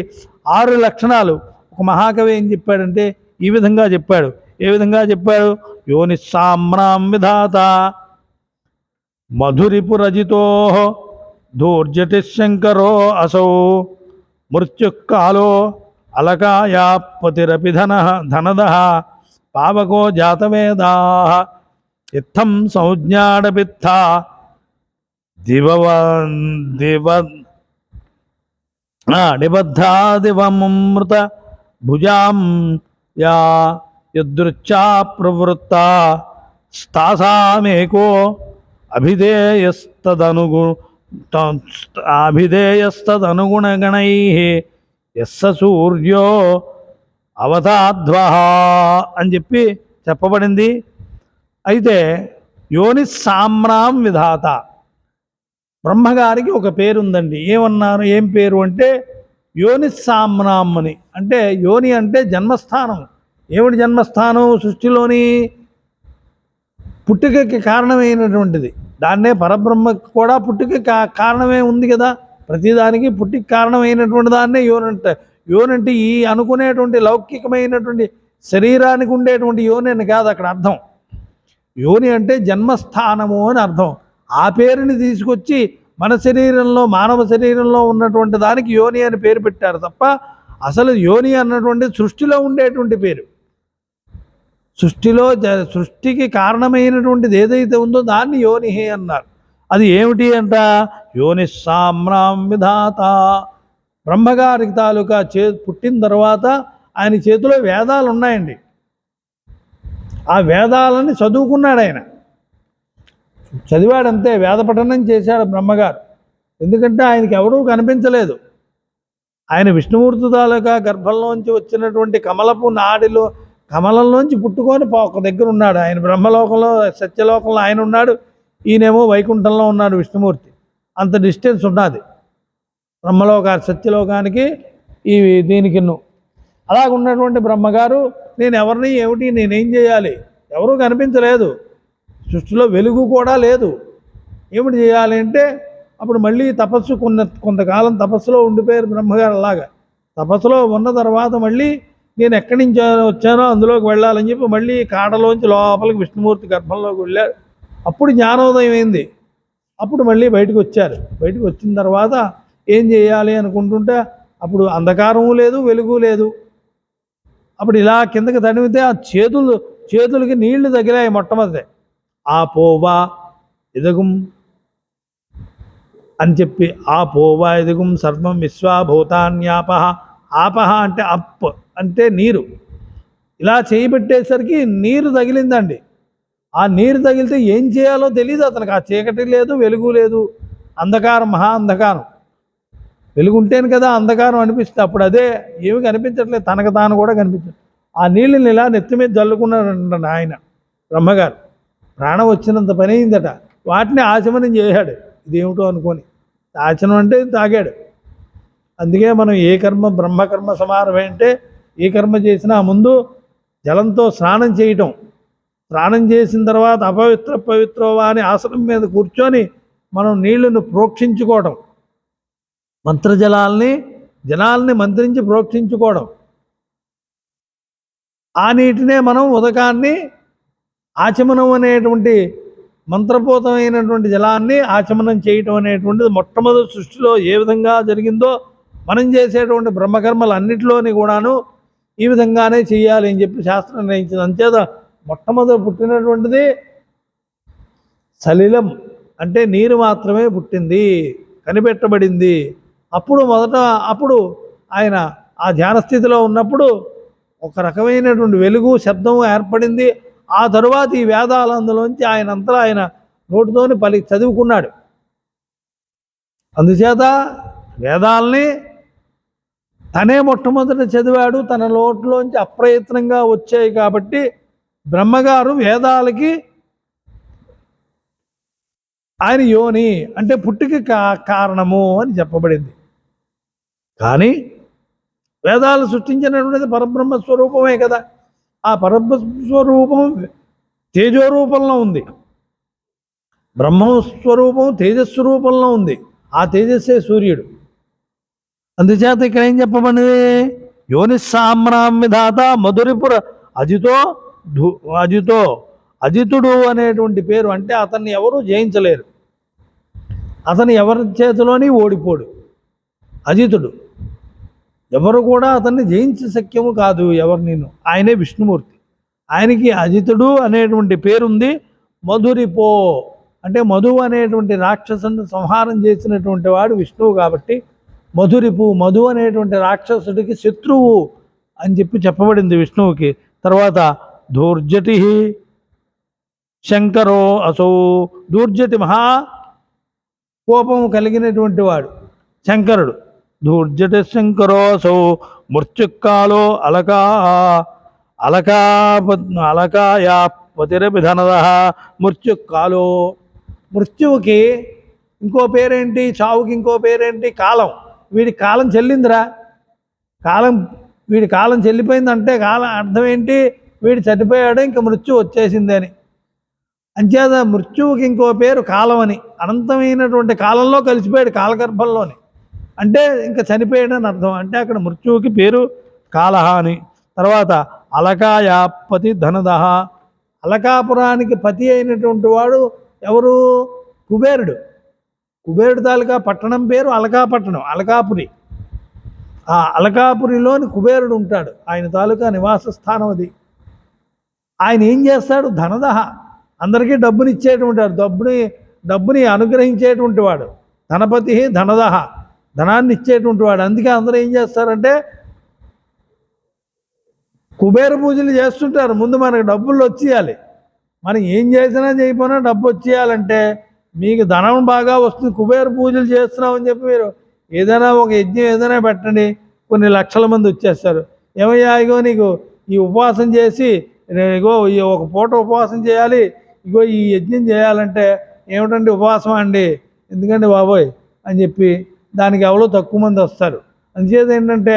6 లక్షణాలు ఒక మహాకవి ఏం చెప్పాడంటే ఈ విధంగా చెప్పాడు. ఏ విధంగా చెప్పాడు? యోనిస్సామ్రాం విధాత మధురిపురజితో ధూర్జటిశంకరో అసౌ మృత్యుకాలో అలకాయాపతిరపి ధనదః పావకో జాతవేదాః ఇత్థం సంజ్ఞాడపిత్థ నిబద్ధాదివమృత భుజాం యా యదృచ్ఛా ప్రవృత్త స్థాసామేకో అభిధేయస్తదనుగుణగణైః యస్స సూర్యో అవతాద్వః అని చెప్పి చెప్పబడింది. అయితే యోని సామ్రాం విధాత బ్రహ్మగారికి ఒక పేరు ఉందండి. ఏమన్నారు? ఏం పేరు అంటే యోని సామ్నామ్మని, అంటే యోని అంటే జన్మస్థానం. ఏమిటి జన్మస్థానం? సృష్టిలోని పుట్టుకకి కారణమైనటువంటిది. దాన్నే పరబ్రహ్మకి కూడా పుట్టుక కారణమే ఉంది కదా. ప్రతిదానికి పుట్టుక కారణమైనటువంటి దాన్నే యోని అంటే. యోని అంటే ఈ అనుకునేటువంటి లౌకికమైనటువంటి శరీరానికి ఉండేటువంటి యోని అని కాదు అక్కడ అర్థం. యోని అంటే జన్మస్థానము అని అర్థం. ఆ పేరుని తీసుకొచ్చి మన శరీరంలో, మానవ శరీరంలో ఉన్నటువంటి దానికి యోని అని పేరు పెట్టారు తప్ప అసలు యోని అన్నటువంటి సృష్టిలో ఉండేటువంటి పేరు. సృష్టికి కారణమైనటువంటిది ఏదైతే ఉందో దాన్ని యోనిహే అన్నారు. అది ఏమిటి అంట? యోని సామ్రాం విధాత. బ్రహ్మగారికి తాలూకా పుట్టిన తర్వాత ఆయన చేతిలో వేదాలు ఉన్నాయండి. ఆ వేదాలని చదువుకున్నాడు ఆయన. చదివాడంతే, వేద పఠనం చేశాడు బ్రహ్మగారు. ఎందుకంటే ఆయనకి ఎవరూ కనిపించలేదు. ఆయన విష్ణుమూర్తి తాలూకా గర్భంలోంచి వచ్చినటువంటి కమలపు నాడిలో కమలంలోంచి పుట్టుకొని ఒక దగ్గర ఉన్నాడు. ఆయన బ్రహ్మలోకంలో, సత్యలోకంలో ఆయన ఉన్నాడు, ఈయనేమో వైకుంఠంలో ఉన్నాడు విష్ణుమూర్తి. అంత డిస్టెన్స్ ఉన్నది సత్యలోకానికి ఈ దీనికిన్ను. అలాగున్నటువంటి బ్రహ్మగారు నేను ఎవరిని, ఏమిటి, నేనేం చేయాలి? ఎవరూ కనిపించలేదు, సృష్టిలో వెలుగు కూడా లేదు. ఏమిటి చేయాలి అంటే అప్పుడు మళ్ళీ తపస్సు కొంతకాలం తపస్సులో ఉండిపోయారు బ్రహ్మగారు. అలాగా తపస్సులో ఉన్న తర్వాత మళ్ళీ నేను ఎక్కడి నుంచి వచ్చానో అందులోకి వెళ్ళాలని చెప్పి మళ్ళీ కాడలోంచి లోపలికి విష్ణుమూర్తి గర్భంలోకి వెళ్ళారు. అప్పుడు జ్ఞానోదయం అయింది. అప్పుడు మళ్ళీ బయటకు వచ్చారు. బయటకు వచ్చిన తర్వాత ఏం చేయాలి అనుకుంటుంటే అప్పుడు అంధకారము లేదు, వెలుగు లేదు. అప్పుడు ఇలా కిందకి తడిమితే ఆ చేతులకి నీళ్లు తగిలాయి మొట్టమొదటి. ఆ పోవా ఎదగుం అని చెప్పి, ఆ పోవా ఎదుగుం సర్వం విశ్వాభూతాన్యాపహ. ఆపహ అంటే అప్ అంటే నీరు. ఇలా చేయబెట్టేసరికి నీరు తగిలిందండి. ఆ నీరు తగిలితే ఏం చేయాలో తెలియదు అతనికి. ఆ చీకటి లేదు, వెలుగు లేదు, అంధకారం, మహా అంధకారం. వెలుగు ఉంటేనే కదా అంధకారం అనిపిస్తుంది. అప్పుడు అదే ఏమి కనిపించట్లేదు, తనకు తాను కూడా కనిపించదు. ఆ నీళ్ళని ఇలా నెత్తి మీద జల్లుకున్నాడు ఆయన బ్రహ్మగారు. ప్రాణం వచ్చినంత పని అయిందట. వాటిని ఆచమనం చేశాడు. ఇదేమిటో అనుకొని ఆచమనం అంటే తాగాడు. అందుకే మనం ఏ కర్మ బ్రహ్మకర్మ సమారమే అంటే ఏ కర్మ చేసినా ముందు జలంతో స్నానం చేయటం. స్నానం చేసిన తర్వాత పవిత్రవా అని ఆసనం మీద కూర్చొని మనం నీళ్లను ప్రోక్షించుకోవడం, జలాల్ని మంత్రించి ప్రోక్షించుకోవడం. ఆ నీటినే మనం ఉదకాన్ని ఆచమనం అనేటువంటి మంత్రపూతమైనటువంటి జలాన్ని ఆచమనం చేయటం అనేటువంటిది మొట్టమొదటి సృష్టిలో ఏ విధంగా జరిగిందో మనం చేసేటువంటి బ్రహ్మకర్మలు అన్నిటిలోని కూడాను ఈ విధంగానే చేయాలి అని చెప్పి శాస్త్రం నిర్ణయించింది. అంచేత మొట్టమొదటి పుట్టినటువంటిది సలిలం, అంటే నీరు మాత్రమే పుట్టింది, కనిపెట్టబడింది. అప్పుడు ఆయన ఆ ధ్యానస్థితిలో ఉన్నప్పుడు ఒక రకమైనటువంటి వెలుగు, శబ్దం ఏర్పడింది. ఆ తరువాత ఈ వేదాలు అందులోంచి ఆయన నోటితోని చదువుకున్నాడు. అందుచేత వేదాలని తనే మొట్టమొదట చదివాడు. తన నోట్లోంచి అప్రయత్నంగా వచ్చాయి కాబట్టి బ్రహ్మగారు వేదాలకి ఆయన యోని అంటే పుట్టుక కారణము అని చెప్పబడింది. కానీ వేదాలు సృష్టించినటువంటిది పరబ్రహ్మ స్వరూపమే కదా. ఆ పరబ్రహ్మ స్వరూపం తేజోరూపంలో ఉంది, బ్రహ్మస్వరూపం తేజస్వరూపంలో ఉంది. ఆ తేజస్సే సూర్యుడు. అందుచేత ఇక్కడ ఏం చెప్పబడింది? యోని సామ్రాం విధాత మధురిపుర అజితుడు అనేటువంటి పేరు. అంటే అతన్ని ఎవరు జయించలేరు, అతను ఎవరి చేతిలోని ఓడిపోడు. అజితుడు, ఎవరు కూడా అతన్ని జయించే శక్యము కాదు ఎవరిని. ఆయనే విష్ణుమూర్తి. ఆయనకి అజితుడు అనేటువంటి పేరుంది. మధురిపో అంటే మధువు అనేటువంటి రాక్షసుని సంహారం చేసినటువంటి వాడు విష్ణువు కాబట్టి మధురిపు, మధు అనేటువంటి రాక్షసుడికి శత్రువు అని చెప్పి చెప్పబడింది విష్ణువుకి. తర్వాత దూర్జటి శంకరో అసౌ. దూర్జటి మహా కోపము కలిగినటువంటి వాడు శంకరుడు. దూర్జటి శంకరో అసౌ మృత్యుకాలో అలకాయా పతిరభిధనద. మృత్యుకాలో, మృత్యువుకి ఇంకో పేరేంటి, చావుకి ఇంకో పేరేంటి? కాలం. వీడి కాలం చెల్లిందిరా. కాలం వీడి కాలం చెల్లిపోయిందంటే కాలం అర్థం ఏంటి? వీడు చనిపోయాడు, ఇంక మృత్యు వచ్చేసింది అని. అంచేత మృత్యువుకి ఇంకో పేరు కాలం అని. అనంతమైనటువంటి కాలంలో కలిసిపోయాడు, కాలగర్భంలోని. అంటే ఇంకా చనిపోయాడు అని అర్థం. అంటే అక్కడ మృత్యువుకి పేరు కాలహ అని. తర్వాత అలకాయాపతి ధనదహ. అలకాపురానికి పతి అయినటువంటి వాడు ఎవరు? కుబేరుడు. కుబేరుడు తాలూకా పట్టణం పేరు అలకాపట్టణం, అలకాపురి. ఆ అలకాపురిలోని కుబేరుడు ఉంటాడు, ఆయన తాలూకా నివాస స్థానం అది. ఆయన ఏం చేస్తాడు? ధనదహ, అందరికీ డబ్బునిచ్చేటువంటి వాడు, డబ్బుని అనుగ్రహించేటువంటి వాడు. ధనపతి ధనదహ, ధనాన్ని ఇచ్చేటువంటి వాడు. అందుకే అందరూ ఏం చేస్తారంటే కుబేర పూజలు చేస్తుంటారు. ముందు మనకు డబ్బులు వచ్చేయాలి. మనం ఏం చేసినా చేయకపోయినా డబ్బు వచ్చేయాలంటే మీకు ధనం బాగా వస్తుంది. కుబేర పూజలు చేస్తున్నామని చెప్పి మీరు ఏదైనా ఒక యజ్ఞం ఏదైనా పెట్టండి, కొన్ని లక్షల మంది వచ్చేస్తారు. ఏమయ్యా, ఇగో నీకు ఈ ఉపవాసం చేసి, ఇగో ఈ ఒక పూట ఉపవాసం చేయాలి, ఇగో ఈ యజ్ఞం చేయాలంటే ఏమిటండి ఉపవాసం అండి, ఎందుకండి బాబోయ్ అని చెప్పి దానికి ఎవరో తక్కువ మంది వస్తారు. అందుచేత ఏంటంటే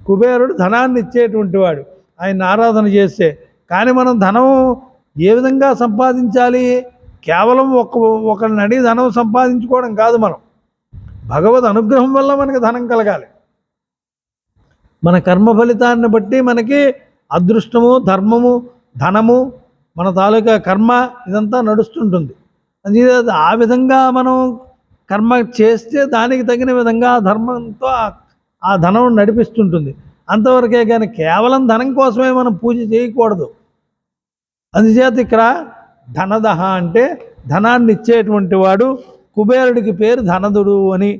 కుబేరుడు ధనాన్ని ఇచ్చేటువంటి వాడు, ఆయన ఆరాధన చేస్తే. కానీ మనం ధనం ఏ విధంగా సంపాదించాలి? కేవలం ఒకరిని అడిగి ధనం సంపాదించుకోవడం కాదు. మనం భగవద్ అనుగ్రహం వల్ల మనకి ధనం కలగాలి. మన కర్మ ఫలితాన్ని బట్టి మనకి అదృష్టము, ధర్మము, ధనము, మన తాలూకా కర్మ ఇదంతా నడుస్తుంటుంది. అందుకే ఆ విధంగా మనం కర్మ చేస్తే దానికి తగిన విధంగా ధర్మంతో ఆ ధనం నడిపిస్తుంటుంది. అంతవరకే కానీ కేవలం ధనం కోసమే మనం పూజ చేయకూడదు. అందుచేత ఇక్కడ ధనదహ అంటే ధనాన్ని ఇచ్చేటువంటి వాడు. కుబేరుడికి పేరు ధనదుడు అని.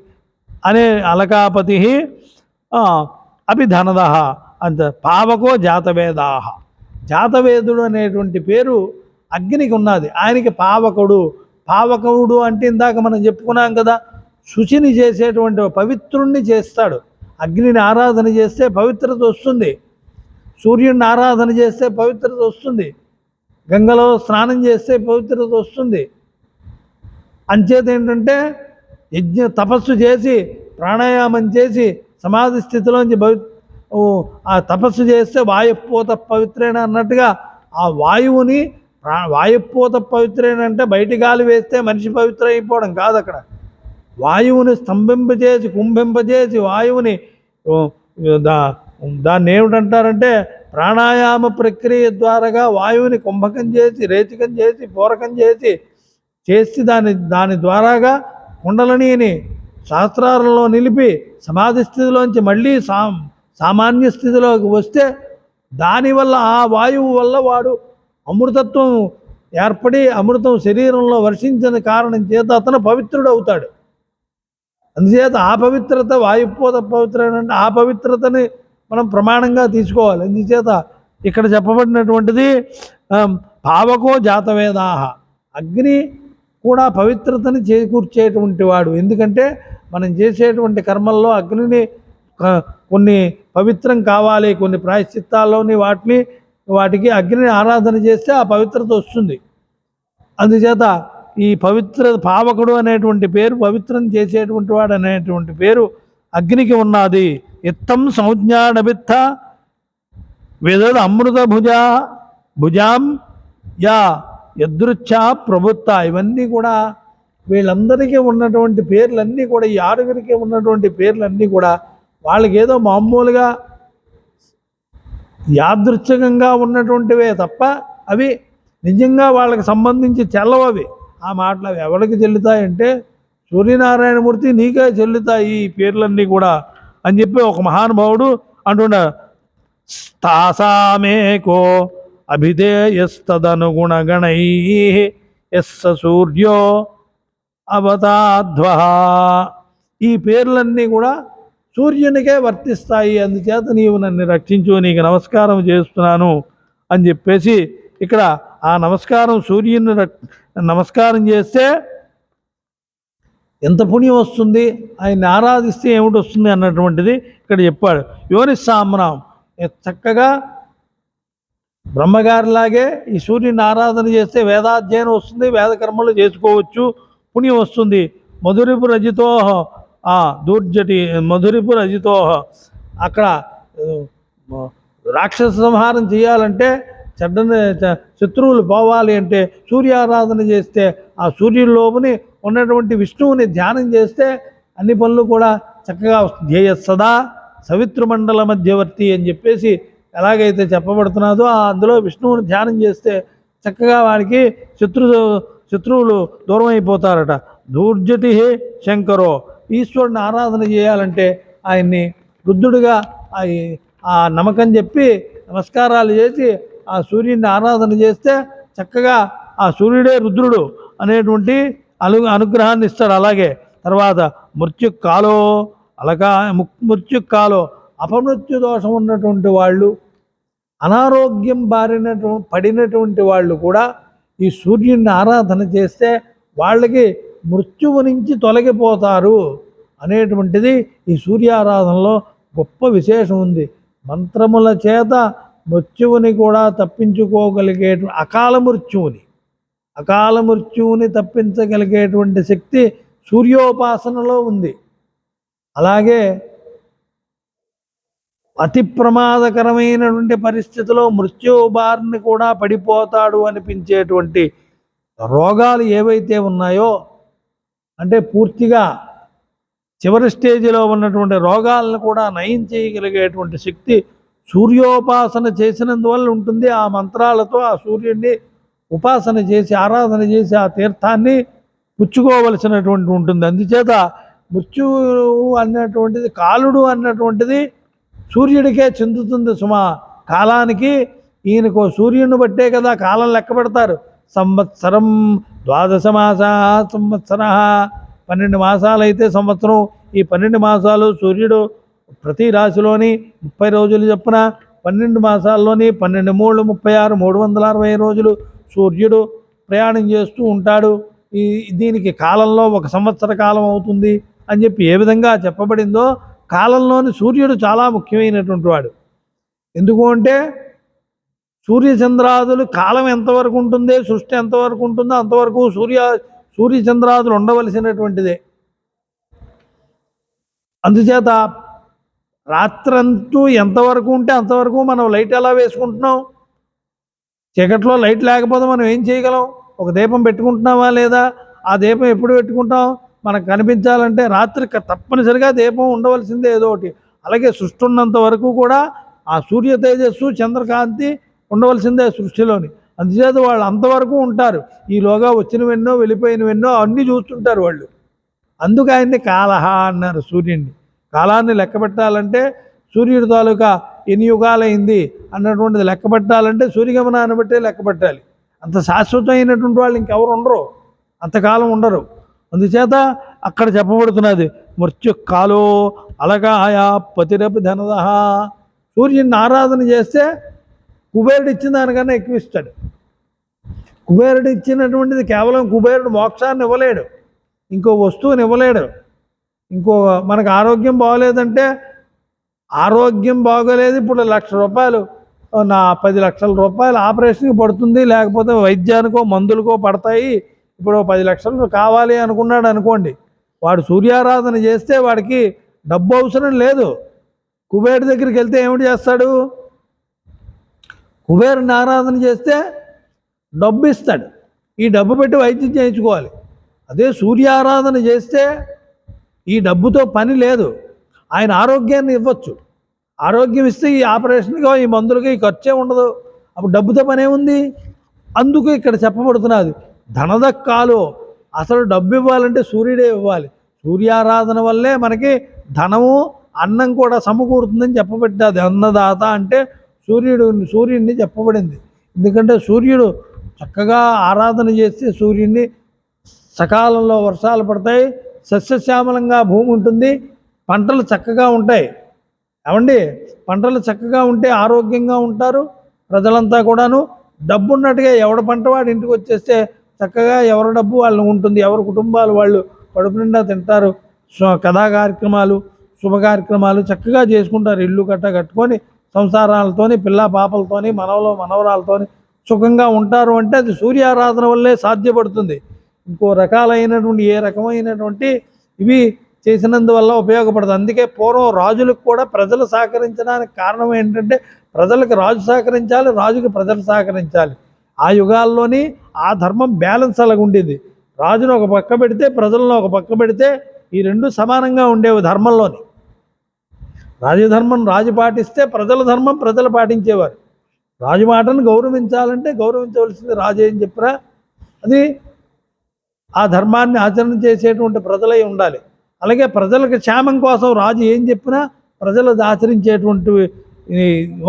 అనే అలకాపతి అభిధనదహ అంత. పావకో జాతవేదాహ, జాతవేదుడు అనేటువంటి పేరు అగ్నికి ఉన్నది. ఆయనకి పావకుడు. పావకుడు అంటే ఇందాక మనం చెప్పుకున్నాం కదా, శుచిని చేసేటువంటి పవిత్రుణ్ణి చేస్తాడు. అగ్నిని ఆరాధన చేస్తే పవిత్రత వస్తుంది, సూర్యుడిని ఆరాధన చేస్తే పవిత్రత వస్తుంది, గంగలో స్నానం చేస్తే పవిత్రత వస్తుంది. అంచేత ఏంటంటే తపస్సు చేసి, ప్రాణాయామం చేసి, సమాధి స్థితిలోంచి ఆ తపస్సు చేస్తే వాయుపూత పవిత్రేణ అన్నట్టుగా ఆ వాయువుని వాయుపూత పవిత్రేణ అంటే బయటి గాలి వేస్తే మనిషి పవిత్ర అయిపోవడం కాదు. అక్కడ వాయువుని స్తంభింపజేసి, కుంభింపజేసి, వాయువుని దాన్ని ఏమిటంటారంటే ప్రాణాయామ ప్రక్రియ ద్వారాగా వాయువుని కుంభకం చేసి, రేచకం చేసి, పూరకం చేసి దాని ద్వారాగా కుండలిని శాస్త్రాలలో నిలిపి సమాధి స్థితిలోంచి మళ్ళీ సామాన్య స్థితిలోకి వస్తే దానివల్ల ఆ వాయువు వల్ల వాడు అమృతత్వం ఏర్పడి అమృతం శరీరంలో వర్షించిన కారణం చేత అతను పవిత్రుడు అవుతాడు. అందుచేత ఆ పవిత్రత వాయుపోత పవిత్ర అంటే ఆ పవిత్రతని మనం ప్రమాణంగా తీసుకోవాలి. అందుచేత ఇక్కడ చెప్పబడినటువంటిది పావకో జాతవేదాహ, అగ్ని కూడా పవిత్రతని చేకూర్చేటువంటి వాడు. ఎందుకంటే మనం చేసేటువంటి కర్మల్లో అగ్నిని కొన్ని పవిత్రం కావాలి, కొన్ని ప్రాయశ్చిత్తాల్లోని వాటికి అగ్నిని ఆరాధన చేస్తే ఆ పవిత్రత వస్తుంది. అందుచేత ఈ పవిత్ర పావకుడు అనేటువంటి పేరు, పవిత్రం చేసేటువంటి వాడు అనేటువంటి పేరు అగ్నికి ఉన్నది. ఇత్తం సంజ్ఞానబిత్త వేదద అమృత భుజాం యా యదృచ్ఛా ప్రభుత్త. ఇవన్నీ కూడా వీళ్ళందరికీ ఉన్నటువంటి పేర్లన్నీ కూడా, ఈ ఆరుగురికి ఉన్నటువంటి పేర్లన్నీ కూడా వాళ్ళకి ఏదో మామూలుగా యాదృచ్ఛికంగా ఉన్నటువంటివే తప్ప అవి నిజంగా వాళ్ళకి సంబంధించి చెల్లవవి. ఆ మాటలు అవి ఎవరికి చెల్లుతాయంటే సూర్యనారాయణమూర్తి నీకే చెల్లుతాయి ఈ పేర్లన్నీ కూడా అని చెప్పి ఒక మహానుభావుడు అంటున్నాడు. తాసామేకో అభిధేయస్తదనుగుణగణై యస్స సూర్యో అవతాధ్వ. ఈ పేర్లన్నీ కూడా సూర్యునికే వర్తిస్తాయి. అందుచేత నీవు నన్ను రక్షించు, నీకు నమస్కారం చేస్తున్నాను అని చెప్పేసి ఇక్కడ ఆ నమస్కారం, సూర్యుని నమస్కారం చేస్తే ఎంత పుణ్యం వస్తుంది, ఆయన్ని ఆరాధిస్తే ఏమిటి వస్తుంది అన్నటువంటిది ఇక్కడ చెప్పాడు. యోని సామ్రాం, చక్కగా బ్రహ్మగారిలాగే ఈ సూర్యుని ఆరాధన చేస్తే వేదాధ్యయనం వస్తుంది, వేదకర్మలు చేసుకోవచ్చు, పుణ్యం వస్తుంది. మధురిపు రజితో దూర్జటి మధురిపు రజితో, అక్కడ రాక్షస సంహారం చేయాలంటే శత్రువులు పోవాలి అంటే సూర్యారాధన చేస్తే ఆ సూర్యులోని ఉన్నటువంటి విష్ణువుని ధ్యానం చేస్తే అన్ని పనులు కూడా చక్కగా ధ్యేయ సదా సవితృమండల మధ్యవర్తి అని చెప్పేసి ఎలాగైతే చెప్పబడుతున్నదో అందులో విష్ణువుని ధ్యానం చేస్తే చక్కగా వాడికి శత్రువులు దూరం అయిపోతారట. దూర్జటి శంకరో, ఈశ్వరుని ఆరాధన చేయాలంటే ఆయన్ని రుద్రుడిగా ఆ నమ్మకం చెప్పి నమస్కారాలు చేసి ఆ సూర్యుడిని ఆరాధన చేస్తే చక్కగా ఆ సూర్యుడే రుద్రుడు అనేటువంటి అనుగ్రహాన్ని ఇస్తాడు. అలాగే తర్వాత మృత్యుకాలో మృత్యుకాలో అపమృత్యు దోషం ఉన్నటువంటి వాళ్ళు, అనారోగ్యం పడినటువంటి వాళ్ళు కూడా ఈ సూర్యుడిని ఆరాధన చేస్తే వాళ్ళకి మృత్యువు నుంచి తొలగిపోతారు అనేటువంటిది ఈ సూర్యారాధనలో గొప్ప విశేషం ఉంది. మంత్రముల చేత మృత్యువుని కూడా తప్పించుకోగలిగే అకాల మృత్యువుని తప్పించగలిగేటువంటి శక్తి సూర్యోపాసనలో ఉంది. అలాగే అతి ప్రమాదకరమైనటువంటి పరిస్థితిలో మృత్యుబారిని కూడా పడిపోతాడు అనిపించేటువంటి రోగాలు ఏవైతే ఉన్నాయో, అంటే పూర్తిగా చివరి స్టేజిలో ఉన్నటువంటి రోగాలను కూడా నయం చేయగలిగేటువంటి శక్తి సూర్యోపాసన చేసినందువల్ల ఉంటుంది. ఆ మంత్రాలతో ఆ సూర్యుడిని ఉపాసన చేసి ఆరాధన చేసి ఆ తీర్థాన్ని పుచ్చుకోవలసినటువంటి ఉంటుంది. అందుచేత మృత్యువు అన్నటువంటిది, కాలుడు అన్నటువంటిది సూర్యుడికే చెందుతుంది సుమా. కాలానికి ఈయనకు సూర్యుడిని బట్టే కదా కాలం లెక్క పెడతారు. సంవత్సరం 12 మాస సంవత్సర, 12 మాసాలు అయితే సంవత్సరం. ఈ 12 మాసాలు సూర్యుడు ప్రతి రాశిలోని 30 రోజులు చొప్పున 12 మాసాల్లోని 12 3 36 360 రోజులు సూర్యుడు ప్రయాణం చేస్తూ ఉంటాడు. దీనికి కాలంలో 1 సంవత్సర కాలం అవుతుంది అని చెప్పి ఏ విధంగా చెప్పబడిందో కాలంలోని సూర్యుడు చాలా ముఖ్యమైనటువంటి వాడు. ఎందుకు అంటే సూర్యచంద్రాదులు కాలం ఎంతవరకు ఉంటుంది, సృష్టి ఎంతవరకు ఉంటుందో అంతవరకు సూర్యచంద్రాదులు ఉండవలసినటువంటిదే. అందుచేత రాత్రంతూ ఎంతవరకు ఉంటే అంతవరకు మనం లైట్ ఎలా వేసుకుంటున్నాం? చీకట్లో లైట్ లేకపోతే మనం ఏం చేయగలం? ఒక దీపం పెట్టుకుంటున్నామా లేదా? ఆ దీపం ఎప్పుడు పెట్టుకుంటాం? మనకు కనిపించాలంటే రాత్రి తప్పనిసరిగా దీపం ఉండవలసిందే ఏదో ఒకటి. అలాగే సృష్టి ఉన్నంత వరకు కూడా ఆ సూర్య తేజస్సు చంద్రకాంతి ఉండవలసిందే సృష్టిలోని. అందుచేత వాళ్ళు అంతవరకు ఉంటారు. ఈలోగా వచ్చినవెన్నో వెళ్ళిపోయినవెన్నో అన్నీ చూస్తుంటారు వాళ్ళు. అందుకు ఆయన్ని కాలహ అన్నారు సూర్యుడిని. కాలాన్ని లెక్క పెట్టాలంటే సూర్యుడి తాలూకా ఎన్ని యుగాలైంది అన్నటువంటిది లెక్క పెట్టాలంటే సూర్యగమనాన్ని బట్టే లెక్క పెట్టాలి. అంత శాశ్వతమైనటువంటి వాళ్ళు ఇంకెవరు ఉండరు, అంతకాలం ఉండరు. అందుచేత అక్కడ చెప్పబడుతున్నది మృత్యుకాలో అలగాయా పతిరపి ధనద. సూర్యుడిని ఆరాధన చేస్తే కుబేరుడు ఇచ్చిన దానికన్నా ఎక్కువ ఇస్తాడు. కుబేరుడు ఇచ్చినటువంటిది కేవలం కుబేరుడు మోక్షాన్ని ఇవ్వలేడు, ఇంకో వస్తువుని ఇవ్వలేడు. మనకు ఆరోగ్యం బాగోలేదంటే ఆరోగ్యం బాగోలేదు ఇప్పుడు 1,00,000 రూపాయలు 10 లక్షల రూపాయలు ఆపరేషన్కి పడుతుంది, లేకపోతే వైద్యానికో మందులకో పడతాయి, ఇప్పుడు 10 లక్షలు కావాలి అనుకున్నాడు అనుకోండి, వాడు సూర్యారాధన చేస్తే వాడికి డబ్బు అవసరం లేదు. కుబేరుడి దగ్గరికి వెళ్తే ఏమిటి చేస్తాడు? కుబేరుని ఆరాధన చేస్తే డబ్బు ఇస్తాడు. ఈ డబ్బు పెట్టి వైద్యం చేయించుకోవాలి. అదే సూర్యారాధన చేస్తే ఈ డబ్బుతో పని లేదు, ఆయన ఆరోగ్యాన్ని ఇవ్వచ్చు. ఆరోగ్యం ఇస్తే ఈ ఆపరేషన్గా ఈ మందులకి ఈ ఖర్చే ఉండదు, అప్పుడు డబ్బుతో పనే ఉంది. అందుకు ఇక్కడ చెప్పబడుతున్నది ధనదక్కాలు. అసలు డబ్బు ఇవ్వాలంటే సూర్యుడే ఇవ్వాలి. సూర్యారాధన వల్లే మనకి ధనము అన్నం కూడా సమకూరుతుందని చెప్పబడ్డది. అన్నదాత అంటే సూర్యుడిని చెప్పబడింది. ఎందుకంటే సూర్యుడు చక్కగా ఆరాధన చేస్తే సూర్యుడిని సకాలంలో వర్షాలు పడతాయి, సస్యశ్యామలంగా భూమి ఉంటుంది, పంటలు చక్కగా ఉంటాయి. ఏమండి, పంటలు చక్కగా ఉంటే ఆరోగ్యంగా ఉంటారు ప్రజలంతా కూడాను. డబ్బు ఉన్నట్టుగా ఎవడ పంట వాడి ఇంటికి వచ్చేస్తే చక్కగా ఎవరి డబ్బు వాళ్ళు ఉంటుంది, ఎవరి కుటుంబాలు వాళ్ళు కడుపు నిండా తింటారు. కథా కార్యక్రమాలు, శుభ కార్యక్రమాలు చక్కగా చేసుకుంటారు. ఇల్లు కట్టుకొని సంసారాలతోని, పిల్ల పాపలతోని, మనవరాలతోని సుఖంగా ఉంటారు. అంటే అది సూర్యారాధన వల్లే సాధ్యపడుతుంది. ఇంకో రకాలైనటువంటి ఏ రకమైనటువంటి ఇవి చేసినందువల్ల ఉపయోగపడుతుంది. అందుకే పూర్వం రాజులకు కూడా ప్రజలు సహకరించడానికి కారణం ఏంటంటే ప్రజలకు రాజు సహకరించాలి, రాజుకి ప్రజలు సహకరించాలి. ఆ యుగాల్లోని ఆ ధర్మం బ్యాలెన్స్ అలాగ ఉండేది. రాజును ఒక పక్క పెడితే ప్రజలను ఒక పక్క పెడితే ఈ రెండు సమానంగా ఉండేవి ధర్మంలోని. రాజధర్మం రాజు పాటిస్తే ప్రజల ధర్మం ప్రజలు పాటించేవారు. రాజు మాటను గౌరవించాలంటే గౌరవించవలసింది రాజు ఏం చెప్పినా అది ఆ ధర్మాన్ని ఆచరణ చేసేటువంటి ప్రజలై ఉండాలి. అలాగే ప్రజలకు క్షేమం కోసం రాజు ఏం చెప్పినా ప్రజలు ఆచరించేటువంటి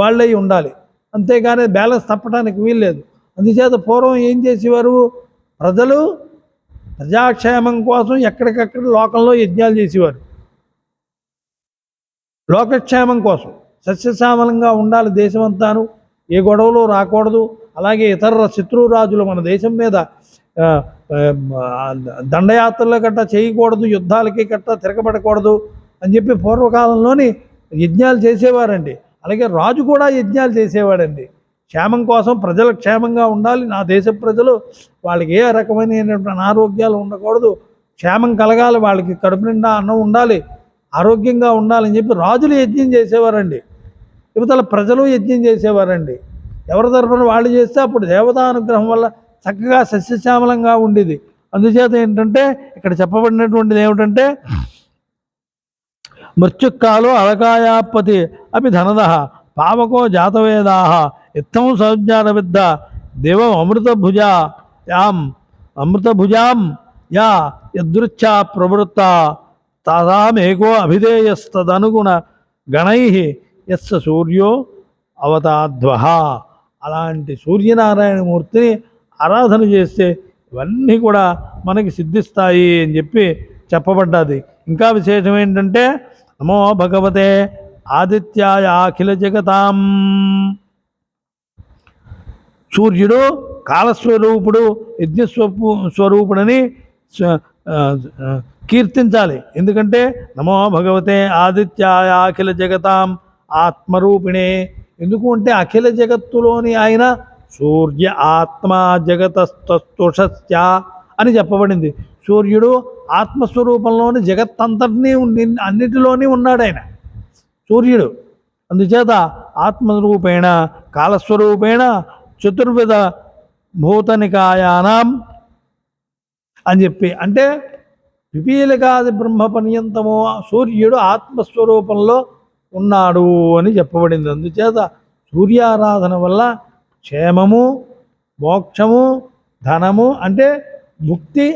వాళ్ళై ఉండాలి. అంతేగాని బ్యాలెన్స్ తప్పడానికి వీల్లేదు. అందుచేత పూర్వం ఏం చేసేవారు, ప్రజలు ప్రజాక్షేమం కోసం ఎక్కడికక్కడ లోకంలో యజ్ఞాలు చేసేవారు. లోకక్షేమం కోసం సస్యశ్యామలంగా ఉండాలి దేశం అంతాను, ఏ గొడవలు రాకూడదు. అలాగే ఇతర శత్రురాజులు మన దేశం మీద దండయాత్రలు గట్ట చేయకూడదు, యుద్ధాలకి గట్ట తిరగబడకూడదు అని చెప్పి పూర్వకాలంలోని యజ్ఞాలు చేసేవారండి. అలాగే రాజు కూడా యజ్ఞాలు చేసేవాడండి. క్షేమం కోసం ప్రజలు క్షేమంగా ఉండాలి, నా దేశ ప్రజలు వాళ్ళకి ఏ రకమైనటువంటి అనారోగ్యాలు ఉండకూడదు, క్షేమం కలగాలి, వాళ్ళకి కడుపు నిండా అన్నం ఉండాలి, ఆరోగ్యంగా ఉండాలని చెప్పి రాజులు యజ్ఞం చేసేవారండి. యువతల ప్రజలు యజ్ఞం చేసేవారండి. ఎవరి తరఫున వాళ్ళు చేస్తే అప్పుడు దేవతానుగ్రహం వల్ల చక్కగా సస్యశ్యామలంగా ఉండేది. అందుచేత ఏంటంటే ఇక్కడ చెప్పబడినటువంటిది ఏమిటంటే మృత్యుకాలో అలకాయాపతి అపి ధనద పావకో జాతవేదా ఇత్తం సంజ్ఞాన విద్ద దేవం అమృతభుజాం యా యదృచ్ఛా ప్రవృత్త తాసామేకో అభిధేయస్తదనుగుణ గణై యస్స సూర్యో అవతాధ్వః. అలాంటి సూర్యనారాయణమూర్తిని ఆరాధన చేస్తే ఇవన్నీ కూడా మనకి సిద్ధిస్తాయి అని చెప్పి చెప్పబడ్డది. ఇంకా విశేషం ఏంటంటే నమో భగవతే ఆదిత్యాయ అఖిల జగతాం. సూర్యుడు కాలస్వరూపుడు, యజ్ఞస్వరూపుడని కీర్తించాలి. ఎందుకంటే నమో భగవతే ఆదిత్యాయ అఖిల జగతాం ఆత్మరూపిణే. ఎందుకు అంటే అఖిల జగత్తులోని ఆయన సూర్య ఆత్మ జగతస్తుషస్య అని చెప్పబడింది. సూర్యుడు ఆత్మస్వరూపంలోని జగత్తంతటినీ అన్నిటిలోని ఉన్నాడు ఆయన సూర్యుడు. అందుచేత ఆత్మరూపేణ కాలస్వరూపేణ చతుర్విధ భూతనికాయానాం అని చెప్పి, అంటే పిపీలికాది బ్రహ్మ పర్యంతము సూర్యుడు ఆత్మస్వరూపంలో ఉన్నాడు అని చెప్పబడింది. అందుచేత సూర్యారాధన వల్ల క్షేమము, మోక్షము, ధనము అంటే ముక్తి,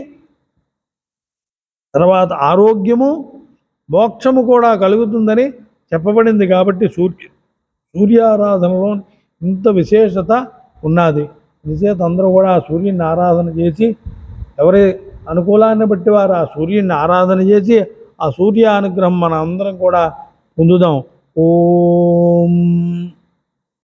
తర్వాత ఆరోగ్యము, మోక్షము కూడా కలుగుతుందని చెప్పబడింది. కాబట్టి సూర్యారాధనలో ఇంత విశేషత ఉన్నది. అందుచేత అందరూ కూడా ఆ సూర్యుని ఆరాధన చేసి, ఎవరి అనుకూలాన్ని బట్టి వారు ఆ సూర్యుని ఆరాధన చేసి ఆ సూర్య అనుగ్రహం మన అందరం కూడా పొందుదాం. ఓం